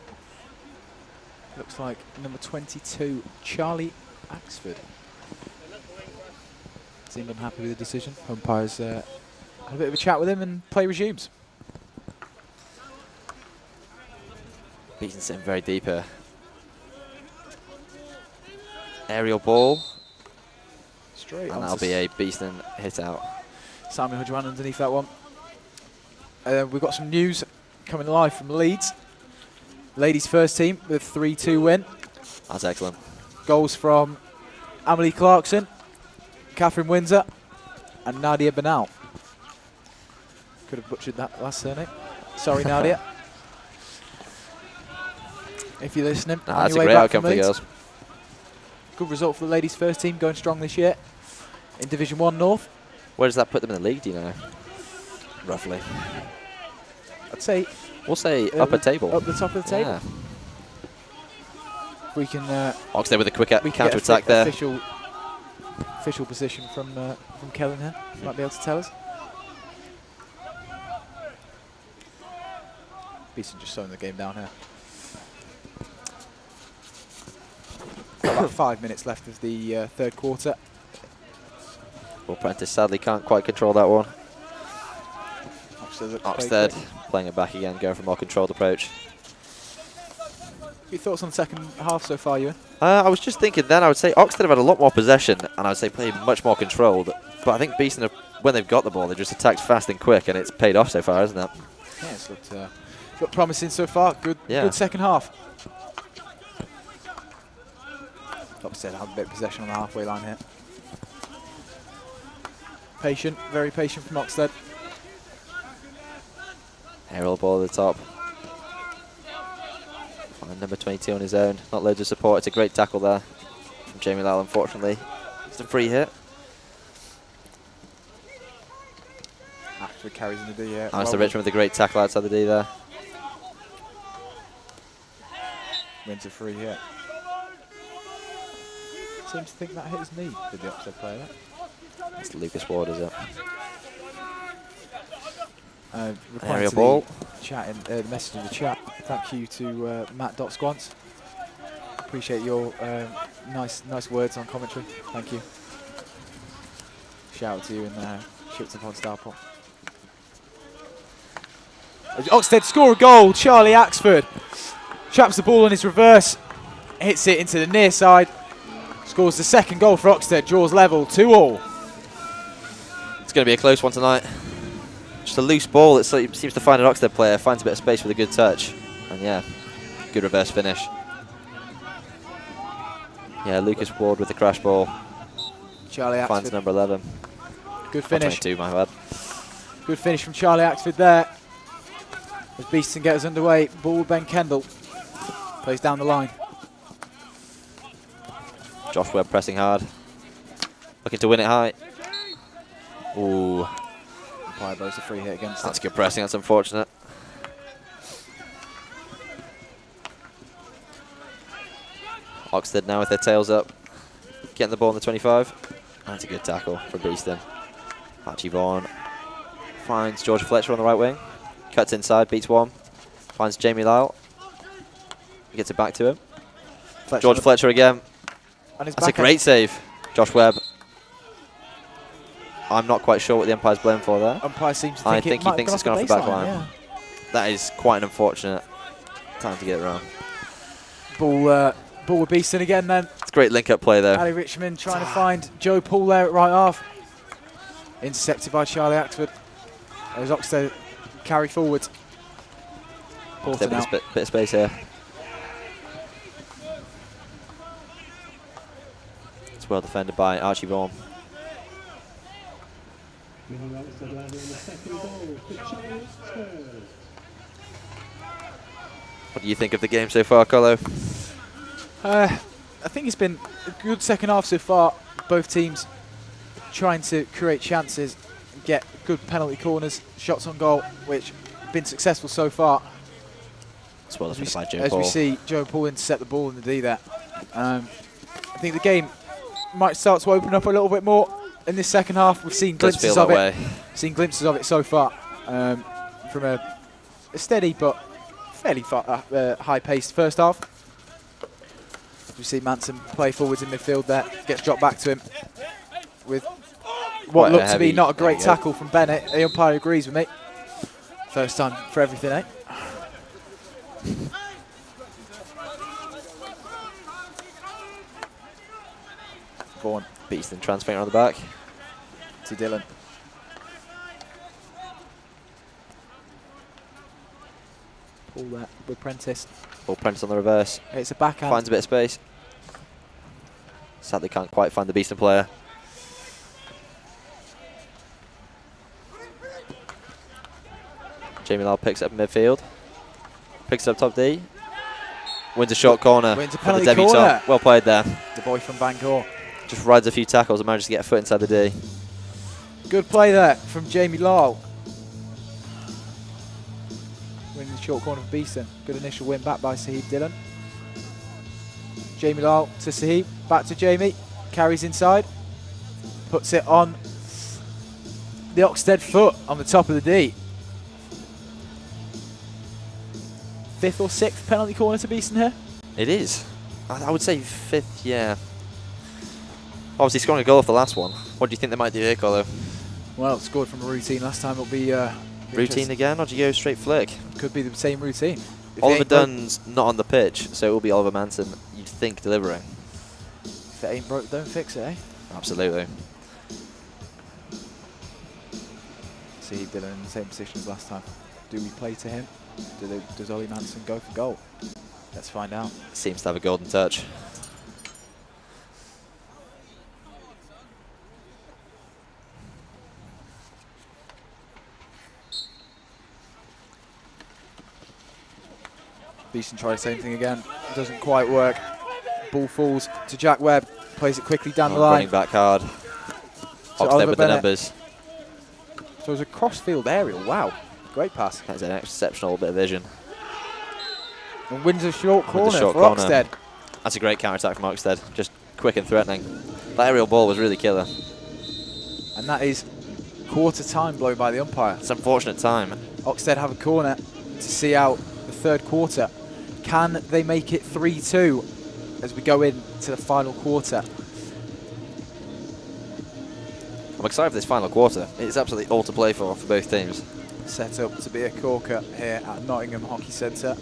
Looks like number 22, Charlie Axford. Seemed unhappy with the decision. Umpires had a bit of a chat with him and play resumes. Beeston sitting very deep here. Aerial ball. Straight and that'll be a Beeston hit out. Simon Hudgewan underneath that one. We've got some news coming live from Leeds. Ladies first team with 3-2 win. That's excellent. Goals from Amelie Clarkson, Catherine Windsor and Nadia Benal. Could have butchered that last surname. Sorry, Nadia. If you're listening. That's a great outcome for the girls. Good result for the ladies first team, going strong this year in Division 1 North. Where does that put them in the league, do you know? Roughly. I'd say... We'll say upper table. Up the top of the table. Yeah. We can... Oxted with a quick counter-attack there. Official position from Kellen here. Might be able to tell us. Beeston just slowing the game down here. About 5 minutes left of the third quarter. Well, Prentice sadly can't quite control that one. Oxted playing it back again, going for a more controlled approach. Your thoughts on the second half so far, Ewan? I was just thinking then, I would say Oxted have had a lot more possession, and I would say played much more controlled. But I think Beeston, when they've got the ball, they've just attacked fast and quick, and it's paid off so far, hasn't it? Yeah, it's looked promising so far. Good second half. Oxted had a bit of possession on the halfway line here. Patient, very patient from Oxted. Aerial ball at the top. Find number 22 on his own. Not loads of support. It's a great tackle there from Jamie Lyle, unfortunately. It's a free hit. Actually carries in the D here. Alistair Richmond with a great tackle outside the D there. Wins a free hit. Seems to think that hit his knee, did the Oxted player that? It's Lucas Ward, is it? Area ball. Chat in, the message in the chat. Thank you to Matt Squants. Appreciate your nice words on commentary. Thank you. Shout out to you and shipped upon Starport. Oxted score a goal. Charlie Axford traps the ball on his reverse, hits it into the near side, scores the second goal for Oxted. Draws level 2-2. It's going to be a close one tonight. Just a loose ball. It seems to find an Oxted player, finds a bit of space with a good touch, and yeah, good reverse finish. Yeah, Lucas Ward with the crash ball. Charlie Axford finds number 11. Good finish. 22, my bad. Good finish from Charlie Axford there. As Beeston gets underway, ball with Ben Kendall. Plays down the line. Josh Webb pressing hard. Looking to win it high. Ooh. Umpire blows a free hit against That's it. good pressing, that's unfortunate. Oxted now with their tails up. Getting the ball on the 25. That's a good tackle for Beeston. Archie Vaughan finds George Fletcher on the right wing. Cuts inside, beats one. Finds Jamie Lyle. Gets it back to him. George Fletcher again. That's a great save. Josh Webb. I'm not quite sure what the umpire's blamed for there. Umpire seems to think I think he thinks it's gone off the back line. Yeah. That is quite an unfortunate time to get it wrong. Ball with Beeston again then. It's a great link-up play there. Ali Richmond trying to find Joe Paul there at right half. Intercepted by Charlie Axford. There's Oxted carry forward. Bit of space here. It's well defended by Archie Vaughan. What do you think of the game so far, Colo? I think it's been a good second half so far. Both teams trying to create chances, get good penalty corners, shots on goal, which have been successful so far. As well as by Joe As Paul. we see Joe Paul intercept the ball in the D there. I think the game might start to open up a little bit more in this second half. We've seen glimpses of it. Seen glimpses of it so far from a steady but fairly high-paced first half. We see Manson play forwards in midfield there, gets dropped back to him with what looked to be not a great tackle from Bennett. The umpire agrees with me. First time for everything, eh? Vaughan. Beeston transferring on the back. To Dylan. Paul there with Prentice. Ball Prentice on the reverse. It's a backhand. Finds a bit of space. Sadly can't quite find the Beeston player. Jamie Lyle picks it up in midfield. Picks it up top D. Wins a short corner. Wins a for the penalty corner. debutant. Well played there. The boy from Bangor. Just rides a few tackles and manages to get a foot inside the D. Good play there from Jamie Lyle. Winning the short corner for Beeston. Good initial win back by Sahib Dillon. Jamie Lyle to Sahib. Back to Jamie. Carries inside. Puts it on the Oxted foot on the top of the D. Fifth or sixth penalty corner to Beeston here? It is. I would say fifth, yeah. Obviously scoring a goal off the last one. What do you think they might do here, Colo? Well, scored from a routine last time. It'll be routine again, or do you go straight flick? Could be the same routine. Oliver Dunn's not on the pitch, so it will be Oliver Manson, you'd think, delivering. If it ain't broke, don't fix it, eh? Absolutely. See Dylan in the same position as last time. Do we play to him? Does Ollie Manson go for goal? Let's find out. Seems to have a golden touch. Beeston try the same thing again. Doesn't quite work. Ball falls to Jack Webb. Plays it quickly down the line. Running back hard. Oxted with the numbers. So it was a cross-field aerial. Wow. Great pass. That's an exceptional bit of vision. And wins a short corner short for corner. Oxted. That's a great counter-attack from Oxted. Just quick and threatening. That aerial ball was really killer. And that is quarter time blown by the umpire. It's unfortunate time. Oxted have a corner to see out the third quarter. Can they make it 3-2 as we go into the final quarter? I'm excited for this final quarter. It's absolutely all to play for both teams. Set up to be a corker here at Nottingham Hockey Centre.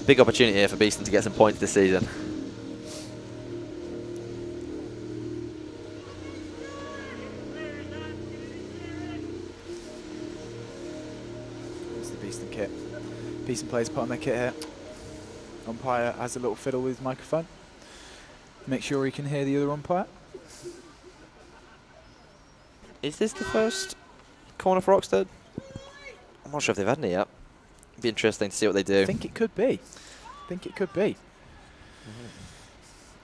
Big opportunity here for Beeston to get some points this season. It's the Beeston kit. Beeston players put on their kit here. Umpire has a little fiddle with his microphone. Make sure he can hear the other umpire. Is this the first corner for Oxted? I'm not sure if they've had any yet. It'd be interesting to see what they do. I think it could be.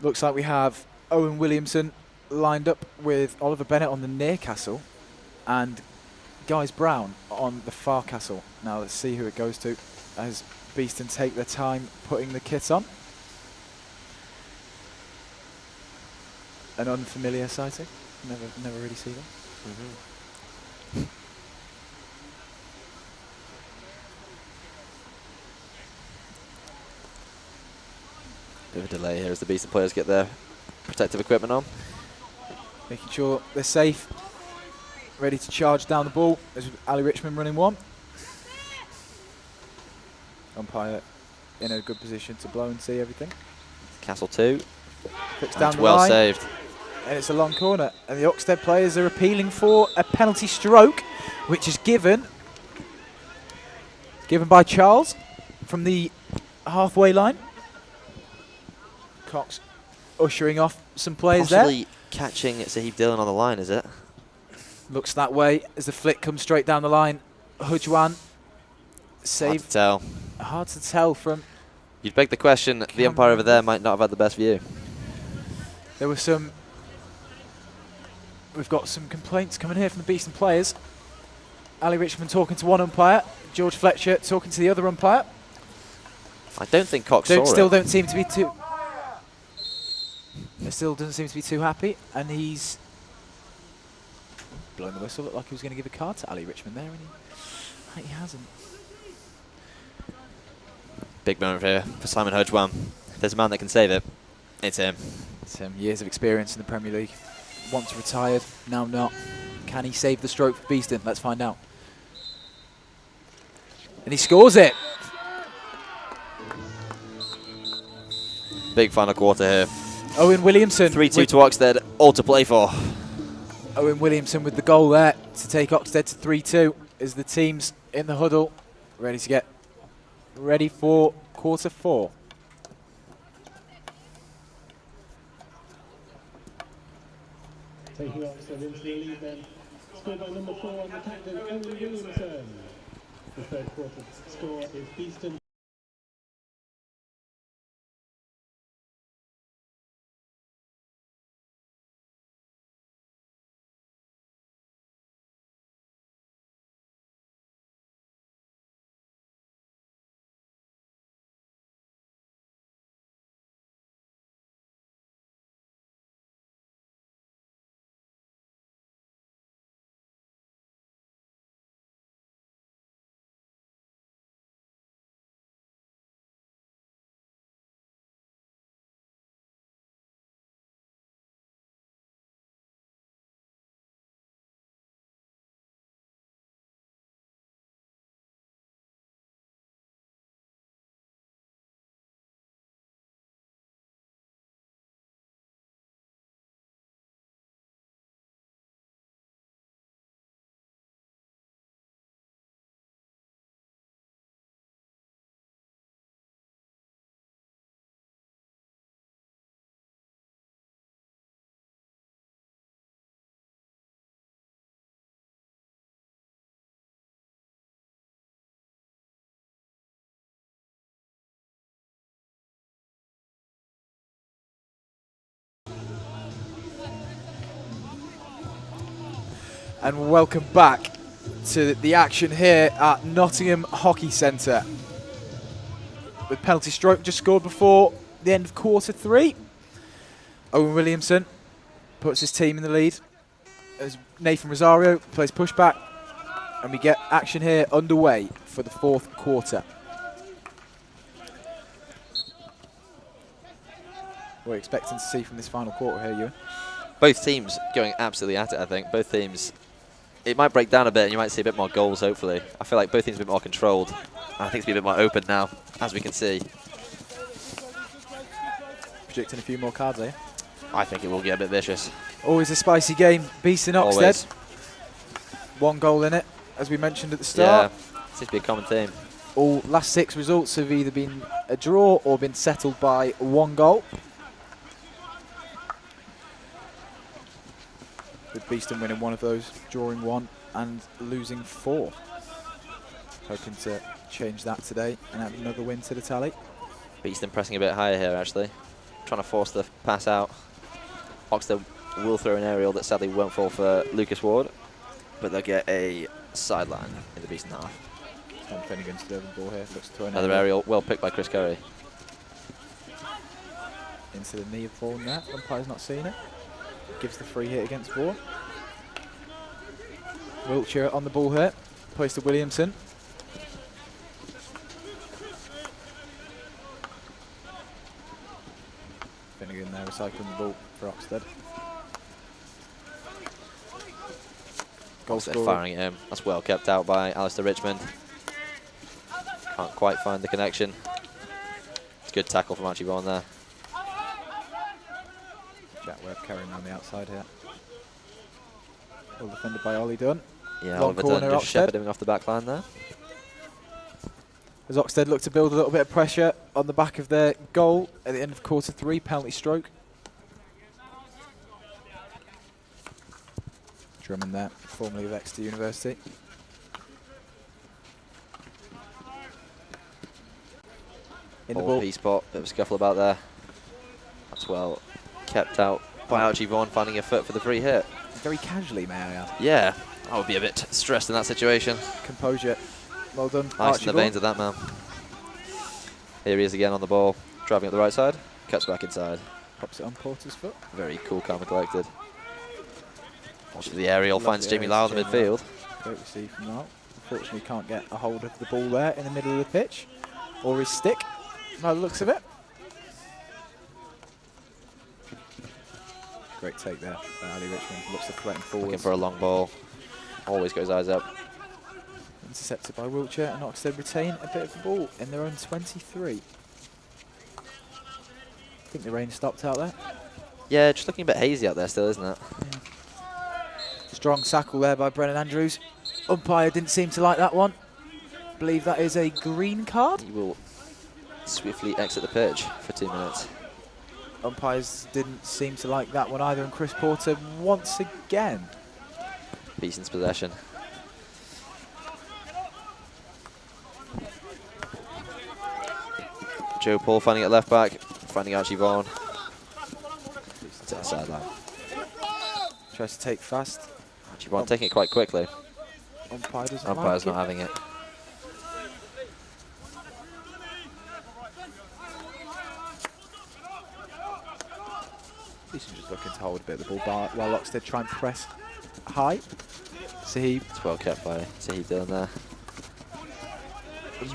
Looks like we have Owen Williamson lined up with Oliver Bennett on the near castle and Guys Brown on the far castle. Now let's see who it goes to as Beeston take their time putting the kit on. An unfamiliar sighting. Never really see them. Bit of a delay here as the Beeston players get their protective equipment on. Making sure they're safe. Ready to charge down the ball as Ali Richmond running one. Umpire in a good position to blow and see everything. Castle 2. Puts down the well line. saved. And it's a long corner. And the Oxted players are appealing for a penalty stroke, which is given by Charles from the halfway line. Cox ushering off some players Possibly catching Sahib Dillon on the line, is it? Looks that way as the flick comes straight down the line. Hujwan save. Hard to tell. Hard to tell from. You'd beg the question, the umpire over there might not have had the best view. There were some. We've got some complaints coming here from the Beeston players. Ali Richmond talking to one umpire. George Fletcher talking to the other umpire. I don't think Cox saw Still it. don't seem to be too. Still doesn't seem to be too happy, and he's blown the whistle. Looked like he was going to give a card to Ali Richmond there, and he hasn't. Big moment here for Simon Hudgwan. If there's a man that can save it, it's him. It's him. Years of experience in the Premier League. Once retired, now not. Can he save the stroke for Beeston? Let's find out. And he scores it. Big final quarter here. Owen Williamson. 3-2 to Oxted, all to play for. Owen Williamson with the goal there to take Oxted to 3-2 as the teams in the huddle ready to get ready for quarter 4. Taking Oxted into the lead then, scored by number 4 on the captain, Owen Williamson. The third quarter score is Beeston And welcome back to the action here at Nottingham Hockey Centre. With penalty stroke just scored before the end of quarter 3. Owen Williamson puts his team in the lead as Nathan Rosario plays pushback, and we get action here underway for the 4th quarter. What are you expecting to see from this final quarter here, Ewan? Both teams going absolutely at it, I think. Both teams, it might break down a bit and you might see a bit more goals, hopefully. I feel like both teams are a bit more controlled. And I think it's a bit more open now, as we can see. Predicting a few more cards, eh? I think it will get a bit vicious. Always a spicy game. Beeston Oxted. Always. 1 goal in it, as we mentioned at the start. Yeah, seems to be a common theme. All last 6 results have either been a draw or been settled by 1 goal. With Beeston winning 1 of those, drawing 1 and losing 4. Hoping to change that today and add another win to the tally. Beeston pressing a bit higher here, actually. Trying to force the pass out. Oxted will throw an aerial that sadly won't fall for Lucas Ward, but they'll get a sideline in the Beeston half. Tom Finnegan's the ball here. Looks to throw an Another aerial, well picked by Chris Curry. Into the knee of Vaughan there. Umpire's not seen it. Gives the free hit against Vaughan. Wiltshire on the ball here. Plays to Williamson. Finnegan there recycling the ball for Oxted. Goal Oxted scorer. firing at him. That's well kept out by Alistair Richmond. Can't quite find the connection. It's a good tackle from Archie Vaughan there. Jack Webb carrying on the outside here. Well defended by Ollie Dunn. Yeah, Long Oliver Dunn corner, just Oxted. shepherding off the back line there. As Oxted look to build a little bit of pressure on the back of their goal at the end of quarter 3, penalty stroke. Drummond there, formerly of Exeter University. In the ball. Spot, bit of a scuffle about there. That's well kept out by Archie Vaughan, finding a foot for the free hit. Very casually, may I add. Yeah, I would be a bit stressed in that situation. Composure. Well done, Nice Archie in the Vaughan. veins of that man. Here he is again on the ball, driving up the right side, cuts back inside. Pops it on Porter's foot. Very cool, calm and collected. Watches the aerial, Lovely finds Jamie aerial Lyle in the to Jamie midfield. Great receive from Lyle. Unfortunately can't get a hold of the ball there in the middle of the pitch. Or his stick, by the looks of it. Great take there by Ali Richmond. Looks to threaten forward. Looking for a long ball. Always goes eyes up. Intercepted by Wiltshire, and Oxted retain a bit of the ball in their own 23. I think the rain stopped out there. Yeah, just looking a bit hazy out there still, isn't it? Yeah. Strong tackle there by Brennan Andrews. Umpire didn't seem to like that one. Believe that is a green card. He will swiftly exit the pitch for 2 minutes. Umpires didn't seem to like that one either, and Chris Porter once again. Beeston's possession. Joe Paul finding it left back, finding Archie Vaughan. To the sideline. Tries to take fast. Archie Vaughan taking it quite quickly. Umpire doesn't Umpire's like not it. having it. Beeston just looking to hold a bit of the ball while Oxted try and press high. Sahib. It's well kept by Sahib Dillon there.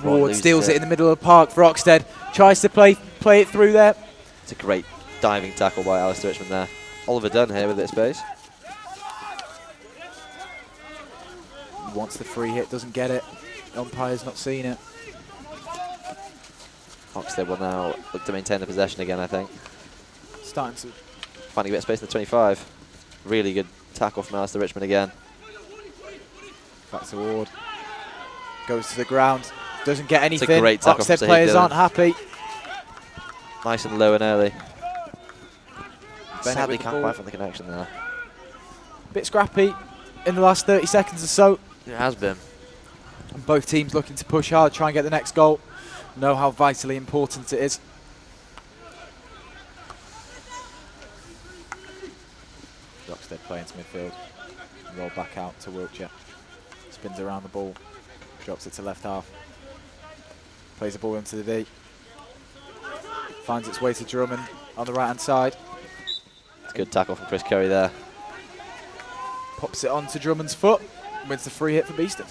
Ward loses steals it. it in the middle of the park for Oxted. Tries to play it through there. It's a great diving tackle by Alistair Richmond there. Oliver Dunn here with it space. He wants the free hit, doesn't get it. Umpire's not seen it. Oxted will now look to maintain the possession again, I think. Starting to Finding a bit of space in the 25. Really good tackle from Alistair Richmond again. back to Ward. Goes to the ground. Doesn't get anything. a great tackle from Oxted Sahib players Dillon. aren't happy. Nice and low and early. Bennett Sadly with the can't ball. quite find the connection there. Bit scrappy in the last 30 seconds or so. It has been. And both teams looking to push hard, try and get the next goal. Know how vitally important it is. Oxted playing to midfield. Roll back out to Wiltshire. Spins around the ball. Drops it to left half. Plays the ball into the D. Finds its way to Drummond on the right-hand side. It's a good tackle from Chris Curry there. Pops it onto Drummond's foot. Wins the free hit for Beeston.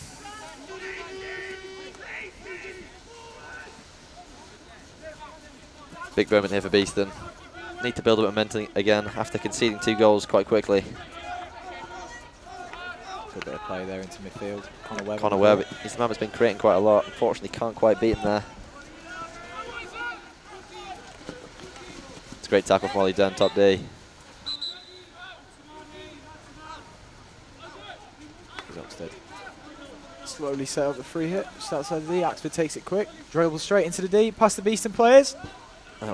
Big moment here for Beeston. Need to build up momentum again after conceding 2 goals quite quickly. Good bit of play there into midfield. Connor Webb, his man has been creating quite a lot. Unfortunately, can't quite beat him there. It's a great tackle from Ollie Dunn, top D. Oxted. Slowly set up the free hit, just outside the D. Oxford takes it quick, dribbles straight into the D, past the Beeston players.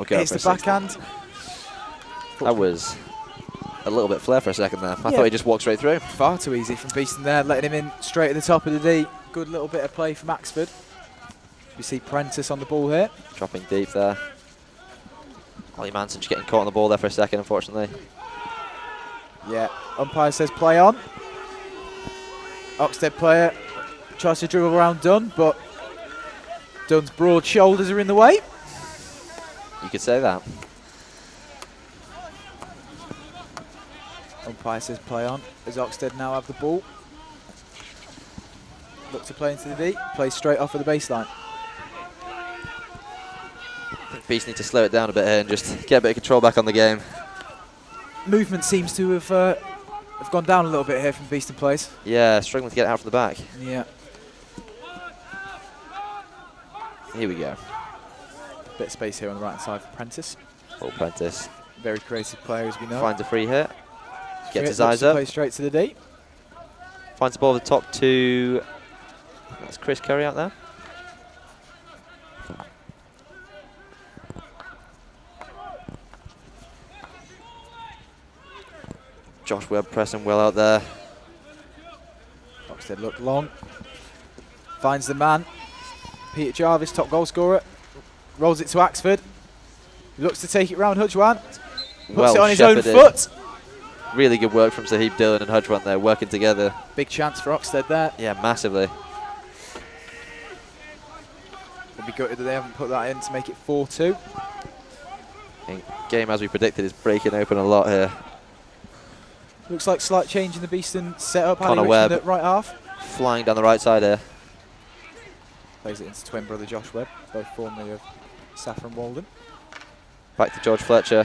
Hits the backhand. That was a little bit flare for a second there. I thought he just walked straight through. Far too easy from Beeston there, letting him in straight at the top of the D. Good little bit of play from Axford. We see Prentice on the ball here. Dropping deep there. Ollie Manson just getting caught on the ball there for a second, unfortunately. Yeah, umpire says play on. Oxted player tries to dribble around Dunn, but Dunn's broad shoulders are in the way. You could say that. Umpire says play on, as Oxted now have the ball. Look to play into the D, plays straight off of the baseline. I think Beast need to slow it down a bit here and just get a bit of control back on the game. Movement seems to have gone down a little bit here from Beeston players. Yeah, struggling to get it out from the back. Yeah. Here we go. Bit of space here on the right hand side for Prentice. Little Prentice. Very creative player, as we know. Finds a free hit. Gets his Looks eyes to up. play straight to the D. Finds the ball at the top to... That's Chris Curry out there. Josh Webb pressing well out there. Oxted looked long. Finds the man. Peter Jarvis, top goal scorer. Rolls it to Axford. He looks to take it round Hudgwan. Puts it on his own foot. Really good work from Sahib Dillon and Hudgwan there, working together. Big chance for Oxted there. Yeah, massively. Would be gutted that they haven't put that in to make it 4-2. Game, as we predicted, is breaking open a lot here. Looks like slight change in the Beeston setup. Connor Webb at right half. Flying down the right side here. Plays it into twin brother Josh Webb, both formerly of Saffron Walden. Back to George Fletcher.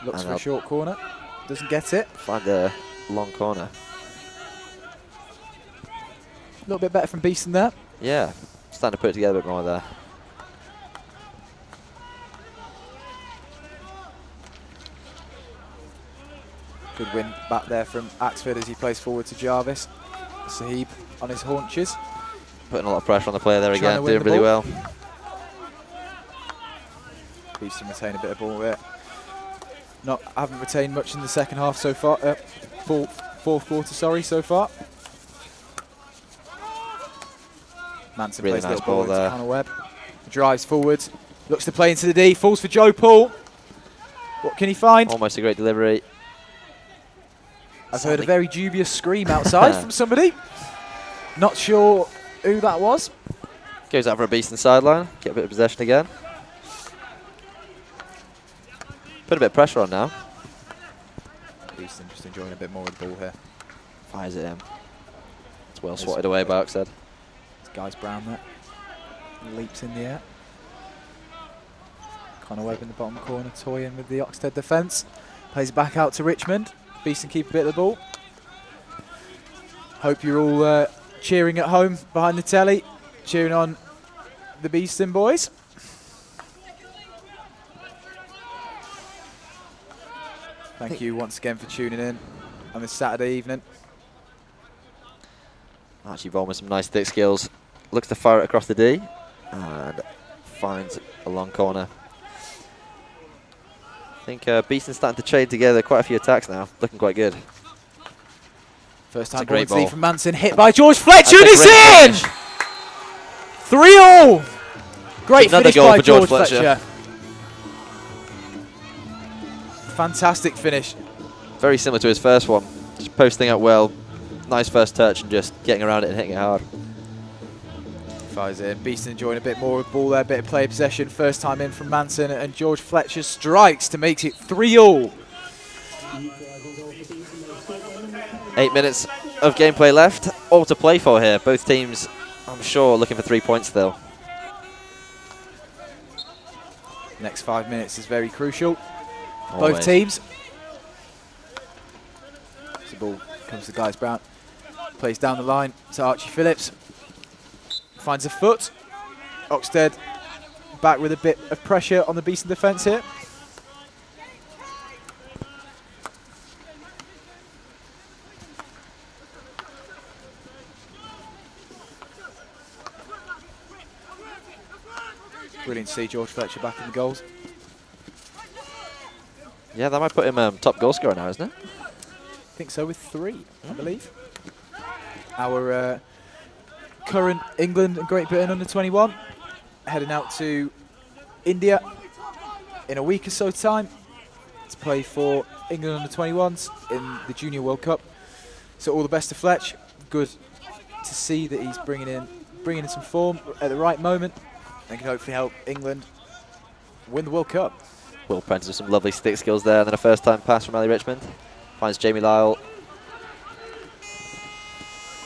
Looks And for a short corner. Doesn't get it. Find a long corner. A little bit better from Beeston there. Yeah, starting to put it together a bit more there. Good win back there from Axford as he plays forward to Jarvis. Sahib on his haunches. Putting a lot of pressure on the player there Trying again, to win doing the really ball. well. Beeston retain a bit of ball there. Haven't retained much in the second half so far. Fourth quarter, sorry, so far. Manson Really plays a nice little ball ball there. into Connor Webb. Drives forward. Looks to play into the D. Falls for Joe Paul. What can he find? Almost a great delivery. I've heard a very dubious scream outside from somebody. Not sure who that was. Goes out for a Beeston sideline. Get a bit of possession again. Put a bit of pressure on now. Beeston just enjoying a bit more of the ball here. Fires it in. It's well swatted away by Oxted. This guy's Brown there. Leaps in the air. Connor Webb in the bottom corner, toying with the Oxted defence. Plays back out to Richmond. Beeston keep a bit of the ball. Hope you're all cheering at home behind the telly, cheering on the Beeston boys. Thank you once again for tuning in on this Saturday evening. Archie Vaughan with some nice thick skills. Looks to fire it across the D and finds a long corner. I think Beeston's starting to chain together quite a few attacks now. Looking quite good. First time great ball ball from Manson, hit by George Fletcher, and That's a it's great in! 3-all! Great Another finish goal by for George Fletcher. Fletcher. Fantastic finish. Very similar to his first one. Just posting up well, nice first touch and just getting around it and hitting it hard. Fires in. Beeston enjoying a bit more of the ball there, bit of play possession. First time in from Manson, and George Fletcher strikes to make it 3-all. 8 minutes of gameplay left, all to play for here. Both teams, I'm sure, looking for 3 points still. Next 5 minutes is very crucial. Always. Both teams. The ball comes to Guys Brown. Plays down the line to Archie Phillips. Finds a foot. Oxted back with a bit of pressure on the Beeston defence here. Brilliant to see George Fletcher back in the goals. Yeah, that might put him top goal scorer now, isn't it? I think so, with 3, I believe. Our current England and Great Britain under-21 heading out to India in a week or so time to play for England under-21s in the Junior World Cup. So all the best to Fletch. Good to see that he's bringing in some form at the right moment and can hopefully help England win the World Cup. Will Prentice with some lovely stick skills there, and then a first-time pass from Ali Richmond. Finds Jamie Lyle.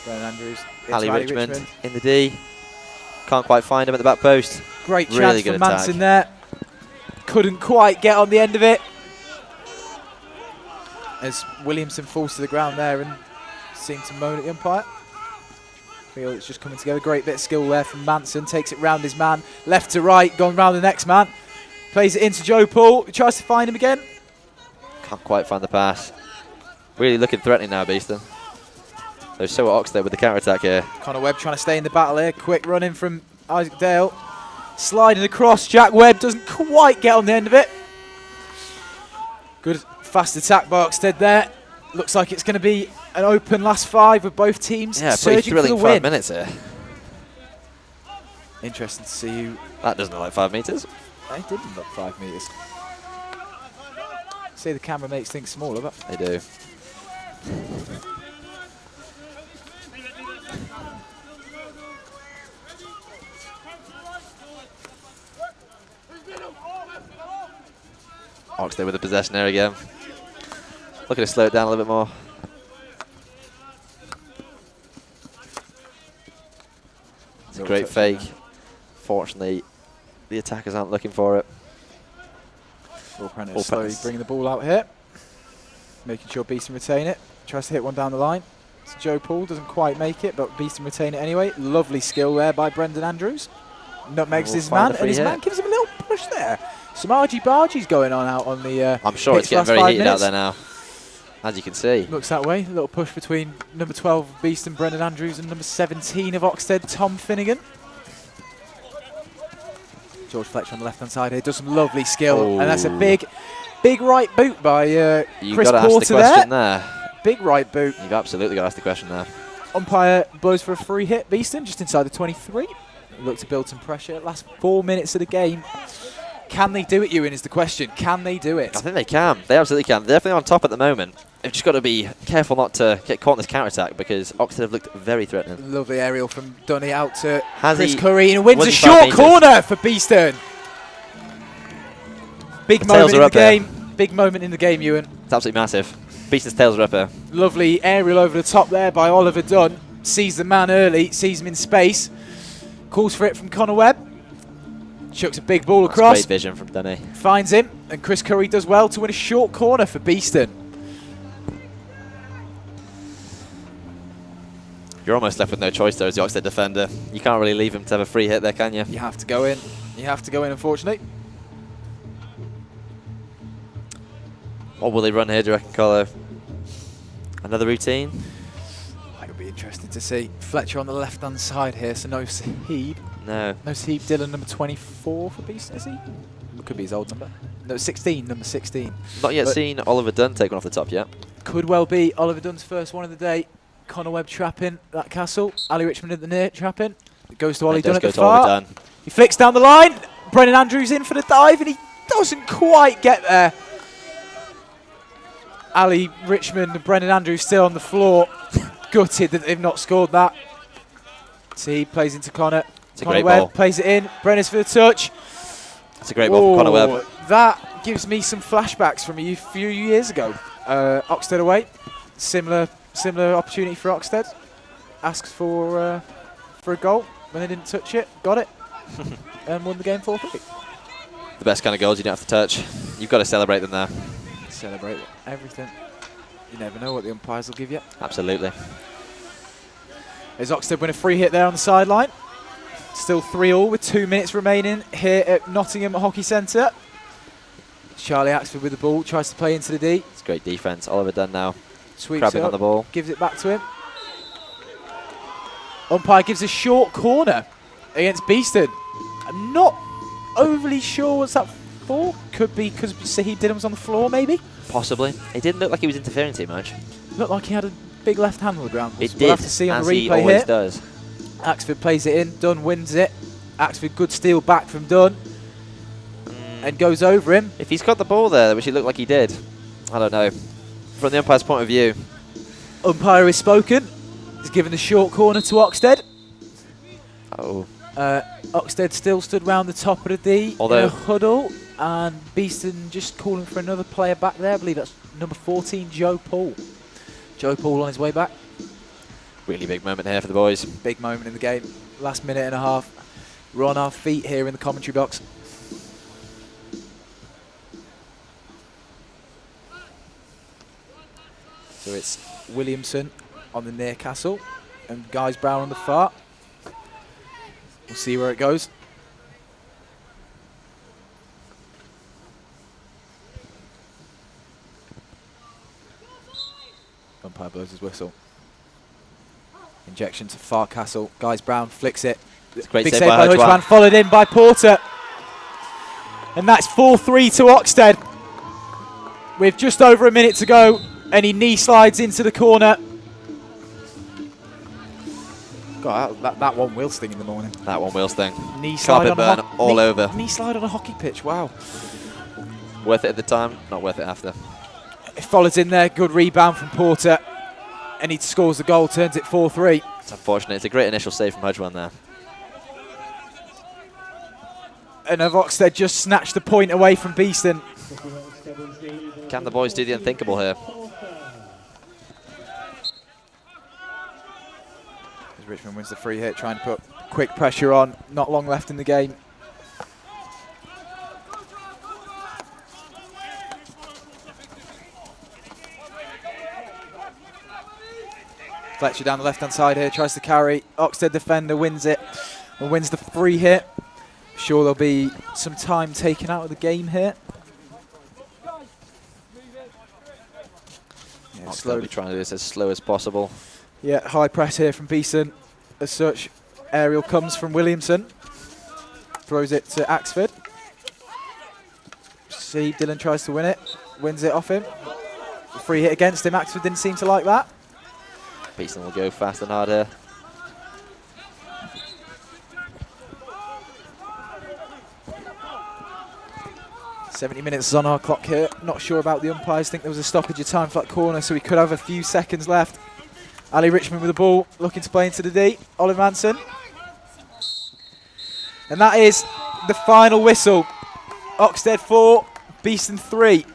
Brennan Andrews. Ali Richmond in the D. Can't quite find him at the back post. Great Really chance good from Manson attack. there. Couldn't quite get on the end of it. As Williamson falls to the ground there and seemed to moan at the umpire. Feel it's just coming together. Great bit of skill there from Manson. Takes it round his man. Left to right. Going round the next man. Plays it into Joe Paul. Tries to find him again. Can't quite find the pass. Really looking threatening now, Beeston. They're so Oxted with the counter-attack here. Connor Webb trying to stay in the battle here. Quick run in from Isaac Dale. Sliding across. Jack Webb doesn't quite get on the end of it. Good fast attack by Oxted there. Looks like it's going to be an open last 5 with both teams Yeah, pretty surging for the thrilling win. 5 minutes here. Interesting to see who. That doesn't look like 5 metres. It didn't look 5 metres. See, the camera makes things smaller, but They do. Oxted with the possession there again. Looking to slow it down a little bit more. It's a great fake. Fortunately, the attackers aren't looking for it. Will Prentice Will slowly Prentice. bringing the ball out here. Making sure Beeston retain it. Tries to hit one down the line. It's Joe Paul, doesn't quite make it, but Beeston retain it anyway. Lovely skill there by Brendan Andrews. Nutmegs We'll his find man, a and free his hit. man gives him a little push there. Some argy-bargy's going on out on the I'm sure pitch it's getting last very 5 heated minutes. out there now, as you can see. Looks that way. A little push between number 12 of Beeston, Brendan Andrews, and number 17 of Oxted, Tom Finnegan. George Fletcher on the left-hand side here does some lovely skill, and that's a big right boot by You've Chris got to ask Porter the question there. Big right boot. You've absolutely got to ask the question there. Umpire blows for a free hit. Beeston just inside the 23. Look to build some pressure. Last 4 minutes of the game. Can they do it, Ewan, is the question. Can they do it? I think they can. They absolutely can. They're definitely on top at the moment. They've just got to be careful not to get caught in this counter-attack because Oxted have looked very threatening. Lovely aerial from Dunny out to Has Chris he- Curry, and wins a was he short 5 metres? corner for Beeston. Big The moment tails in are the up here. game. Big moment in the game, Ewan. It's absolutely massive. Beeston's tails are up here. Lovely aerial over the top there by Oliver Dunn. Sees the man early, sees him in space. Calls for it from Connor Webb. Chucks a big ball That's across. great vision from Dunny. Finds him, and Chris Curry does well to win a short corner for Beeston. You're almost left with no choice though as the Oxted defender. You can't really leave him to have a free hit there, can you? You have to go in. You have to go in, unfortunately. What will they run here, do you reckon, Colo? Another routine? It'll be interesting to see. Fletcher on the left-hand side here, so no Sahib. No. No Sahib Dillon, number 24 for Beeston, is he? Could be his old number. No, 16, number 16. Not yet But seen Oliver Dunn take one off the top yet. could well be Oliver Dunn's first one of the day. Connor Webb trapping that castle. Ali Richmond at the near trapping. It goes to Ollie It Dunn does at go the to Oliver far. Dunn. He flicks down the line. Brendan Andrews in for the dive, and he doesn't quite get there. Ali Richmond and Brendan Andrews still on the floor. Gutted that they've not scored that. See, plays into Connor. It's a Connor great Webb ball. plays it in. Brenner's for the touch. It's a great ball from Connor Whoa, Webb. That gives me some flashbacks from a few years ago. Oxted away. Similar opportunity for Oxted. Asks for a goal. When they didn't touch it, got it. And won the game 4-3. The best kind of goals you don't have to touch. You've got to celebrate them there. Celebrate everything. You never know what the umpires will give you. Absolutely. As Oxted win a free hit there on the sideline. Still 3-3 with 2 minutes remaining here at Nottingham Hockey Centre. Charlie Axford with the ball, tries to play into the D. It's great defence. Oliver Dunn now Sweeps grabbing it up, on the ball. gives it back to him. Umpire gives a short corner against Beeston. I'm not overly sure what's that for. Could be because Saheed Dillon was on the floor, maybe. Possibly. It didn't look like he was interfering too much. Looked like he had a big left hand on the ground. It We'll did, have to see on as the he replay always here. does. Axford plays it in. Dunn wins it. Axford good steal back from Dunn and goes over him. If he's got the ball there, which it looked like he did, I don't know. From the umpire's point of view, Umpire has spoken. He's given the short corner to Oxted. oh, Oxted still stood round the top of the D in Although- a huddle, and Beeston just calling for another player back there. I believe that's number 14, Joe Paul. Joe Paul on his way back. really big moment here for the boys. Big moment in the game. Last minute and a half. We're on our feet here in the commentary box. So it's Williamson on the near castle and Guys Brown on the far. We'll see where it goes. Umpire blows his whistle. Injection to far castle. Guys Brown flicks it. It's a great Big save save by by Hojwan. Hojwan, followed in by Porter. And that's 4-3 to Oxted. With just over a minute to go, and he knee slides into the corner. God, that one will sting in the morning. That one will sting. Knee slide Carpet on a burn all over. Knee slide on a hockey pitch. Wow. Worth it at the time, not worth it after. It follows in there. Good rebound from Porter, and he scores the goal. Turns it 4-3. It's unfortunate. It's a great initial save from Hojwan there. And Oxted just snatched the point away from Beeston. Can the boys do the unthinkable here? As Richmond wins the free hit, trying to put quick pressure on. Not long left in the game. Fletcher down the left-hand side here, tries to carry. Oxted defender wins it and wins the free hit. Sure there'll be some time taken out of the game here. Yeah, Oxted will slowly. be trying to do this as slow as possible. Yeah, high press here from Beeston. As such, aerial comes from Williamson. Throws it to Axford. See, Dillon tries to win it. Wins it off him. Free hit against him. Axford didn't seem to like that. Beeston will go fast and hard here. .70 minutes is on our clock here. Not sure about the umpires. Think there was a stoppage of time for that corner, so we could have a few seconds left. Ali Richmond with the ball, looking to play into the D. Oliver Manson. And that is the final whistle. Oxted 4, Beeston 3.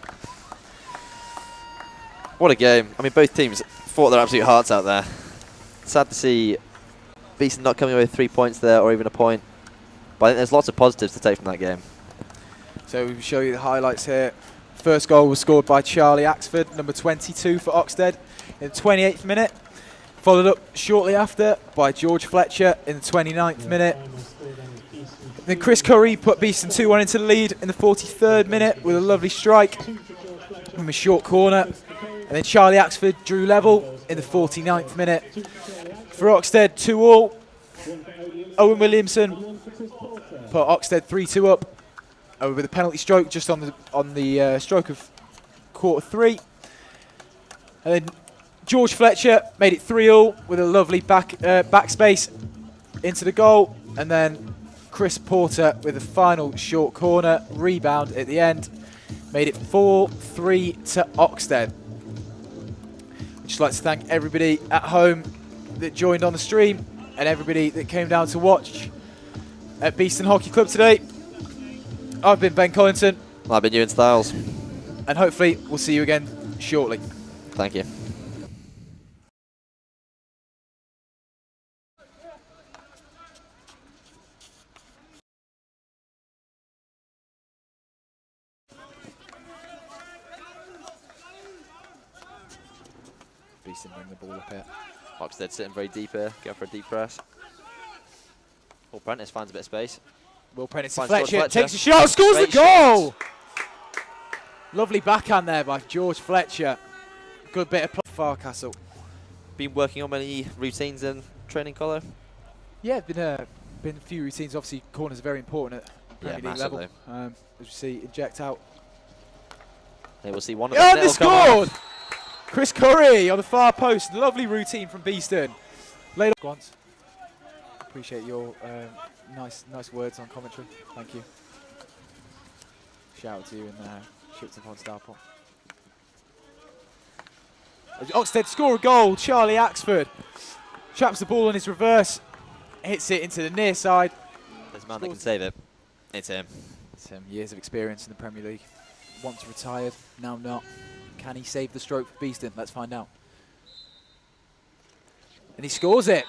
What a game. I mean, both teams fought their absolute hearts out there. Sad to see Beeston not coming away with 3 points there, or even a point. But I think there's lots of positives to take from that game. So we'll show you the highlights here. First goal was scored by Charlie Axford, number 22 for Oxted, in the 28th minute. Followed up shortly after by George Fletcher in the 29th minute. Then Chris Curry put Beeston 2-1 into the lead in the 43rd minute with a lovely strike from a short corner. And then Charlie Axford drew level in the 49th minute. For Oxted, 2-2. Owen Williamson put Oxted 3-2 up with a penalty stroke just on the stroke of quarter 3. And then George Fletcher made it 3-3 with a lovely backspace into the goal. And then Chris Porter with a final short corner rebound at the end made it 4-3 to Oxted. I'd just like to thank everybody at home that joined on the stream and everybody that came down to watch at Beeston Hockey Club today. I've been Ben Collington. I've been Ewan Styles. And hopefully we'll see you again shortly. Thank you. Beeston bring the ball up here. Oxted sitting very deep here, going for a deep press. Will Prentice finds a bit of space. Will Prentice to Finds George Fletcher, Fletcher. takes a shot, scores Great the goal! Lovely backhand there by George Fletcher. Good bit of Farcastle. Been working on many routines in training, Collar? Yeah, been a few routines. Obviously, corners are very important at Premier League level. massively. As you see, inject out. They will see one of And them. they scored! Chris Curry on the far post. Lovely routine from Beeston. Laid up once. Appreciate your nice words on commentary. Thank you. Shout out to you and shipped upon Starport. Oxted score a goal. Charlie Axford traps the ball on his reverse, hits it into the near side. There's a man that can save it. It's him. It's him. Years of experience in the Premier League. Once retired, now not. Can he save the stroke for Beeston? Let's find out. And he scores it.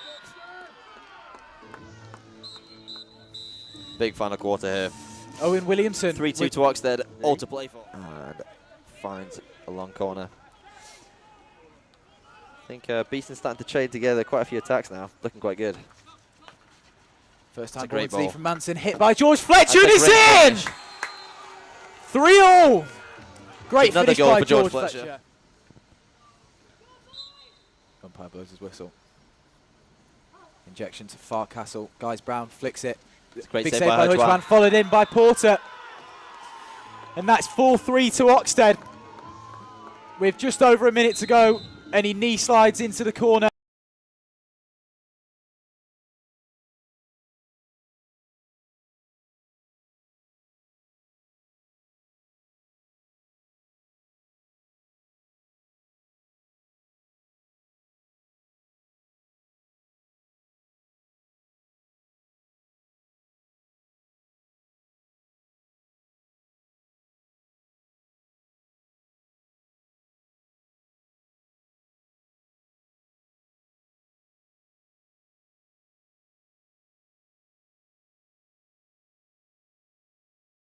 Big final quarter here. Owen Williamson. 3-2 to Oxted, all to play for. And finds a long corner. I think Beeston's starting to chain together quite a few attacks now. Looking quite good. First It's time a great ball ball. from Manson, hit by George Fletcher, and That's a it's great in! 3-all. Great Another finish goal by for George Fletcher. Fletcher. Umpire blows his whistle. Injection to Farcastle. Guys Brown flicks it. It's a great Big save save by by Hudgman, followed in by Porter. And that's 4-3 to Oxted. With just over a minute to go, and he knee slides into the corner.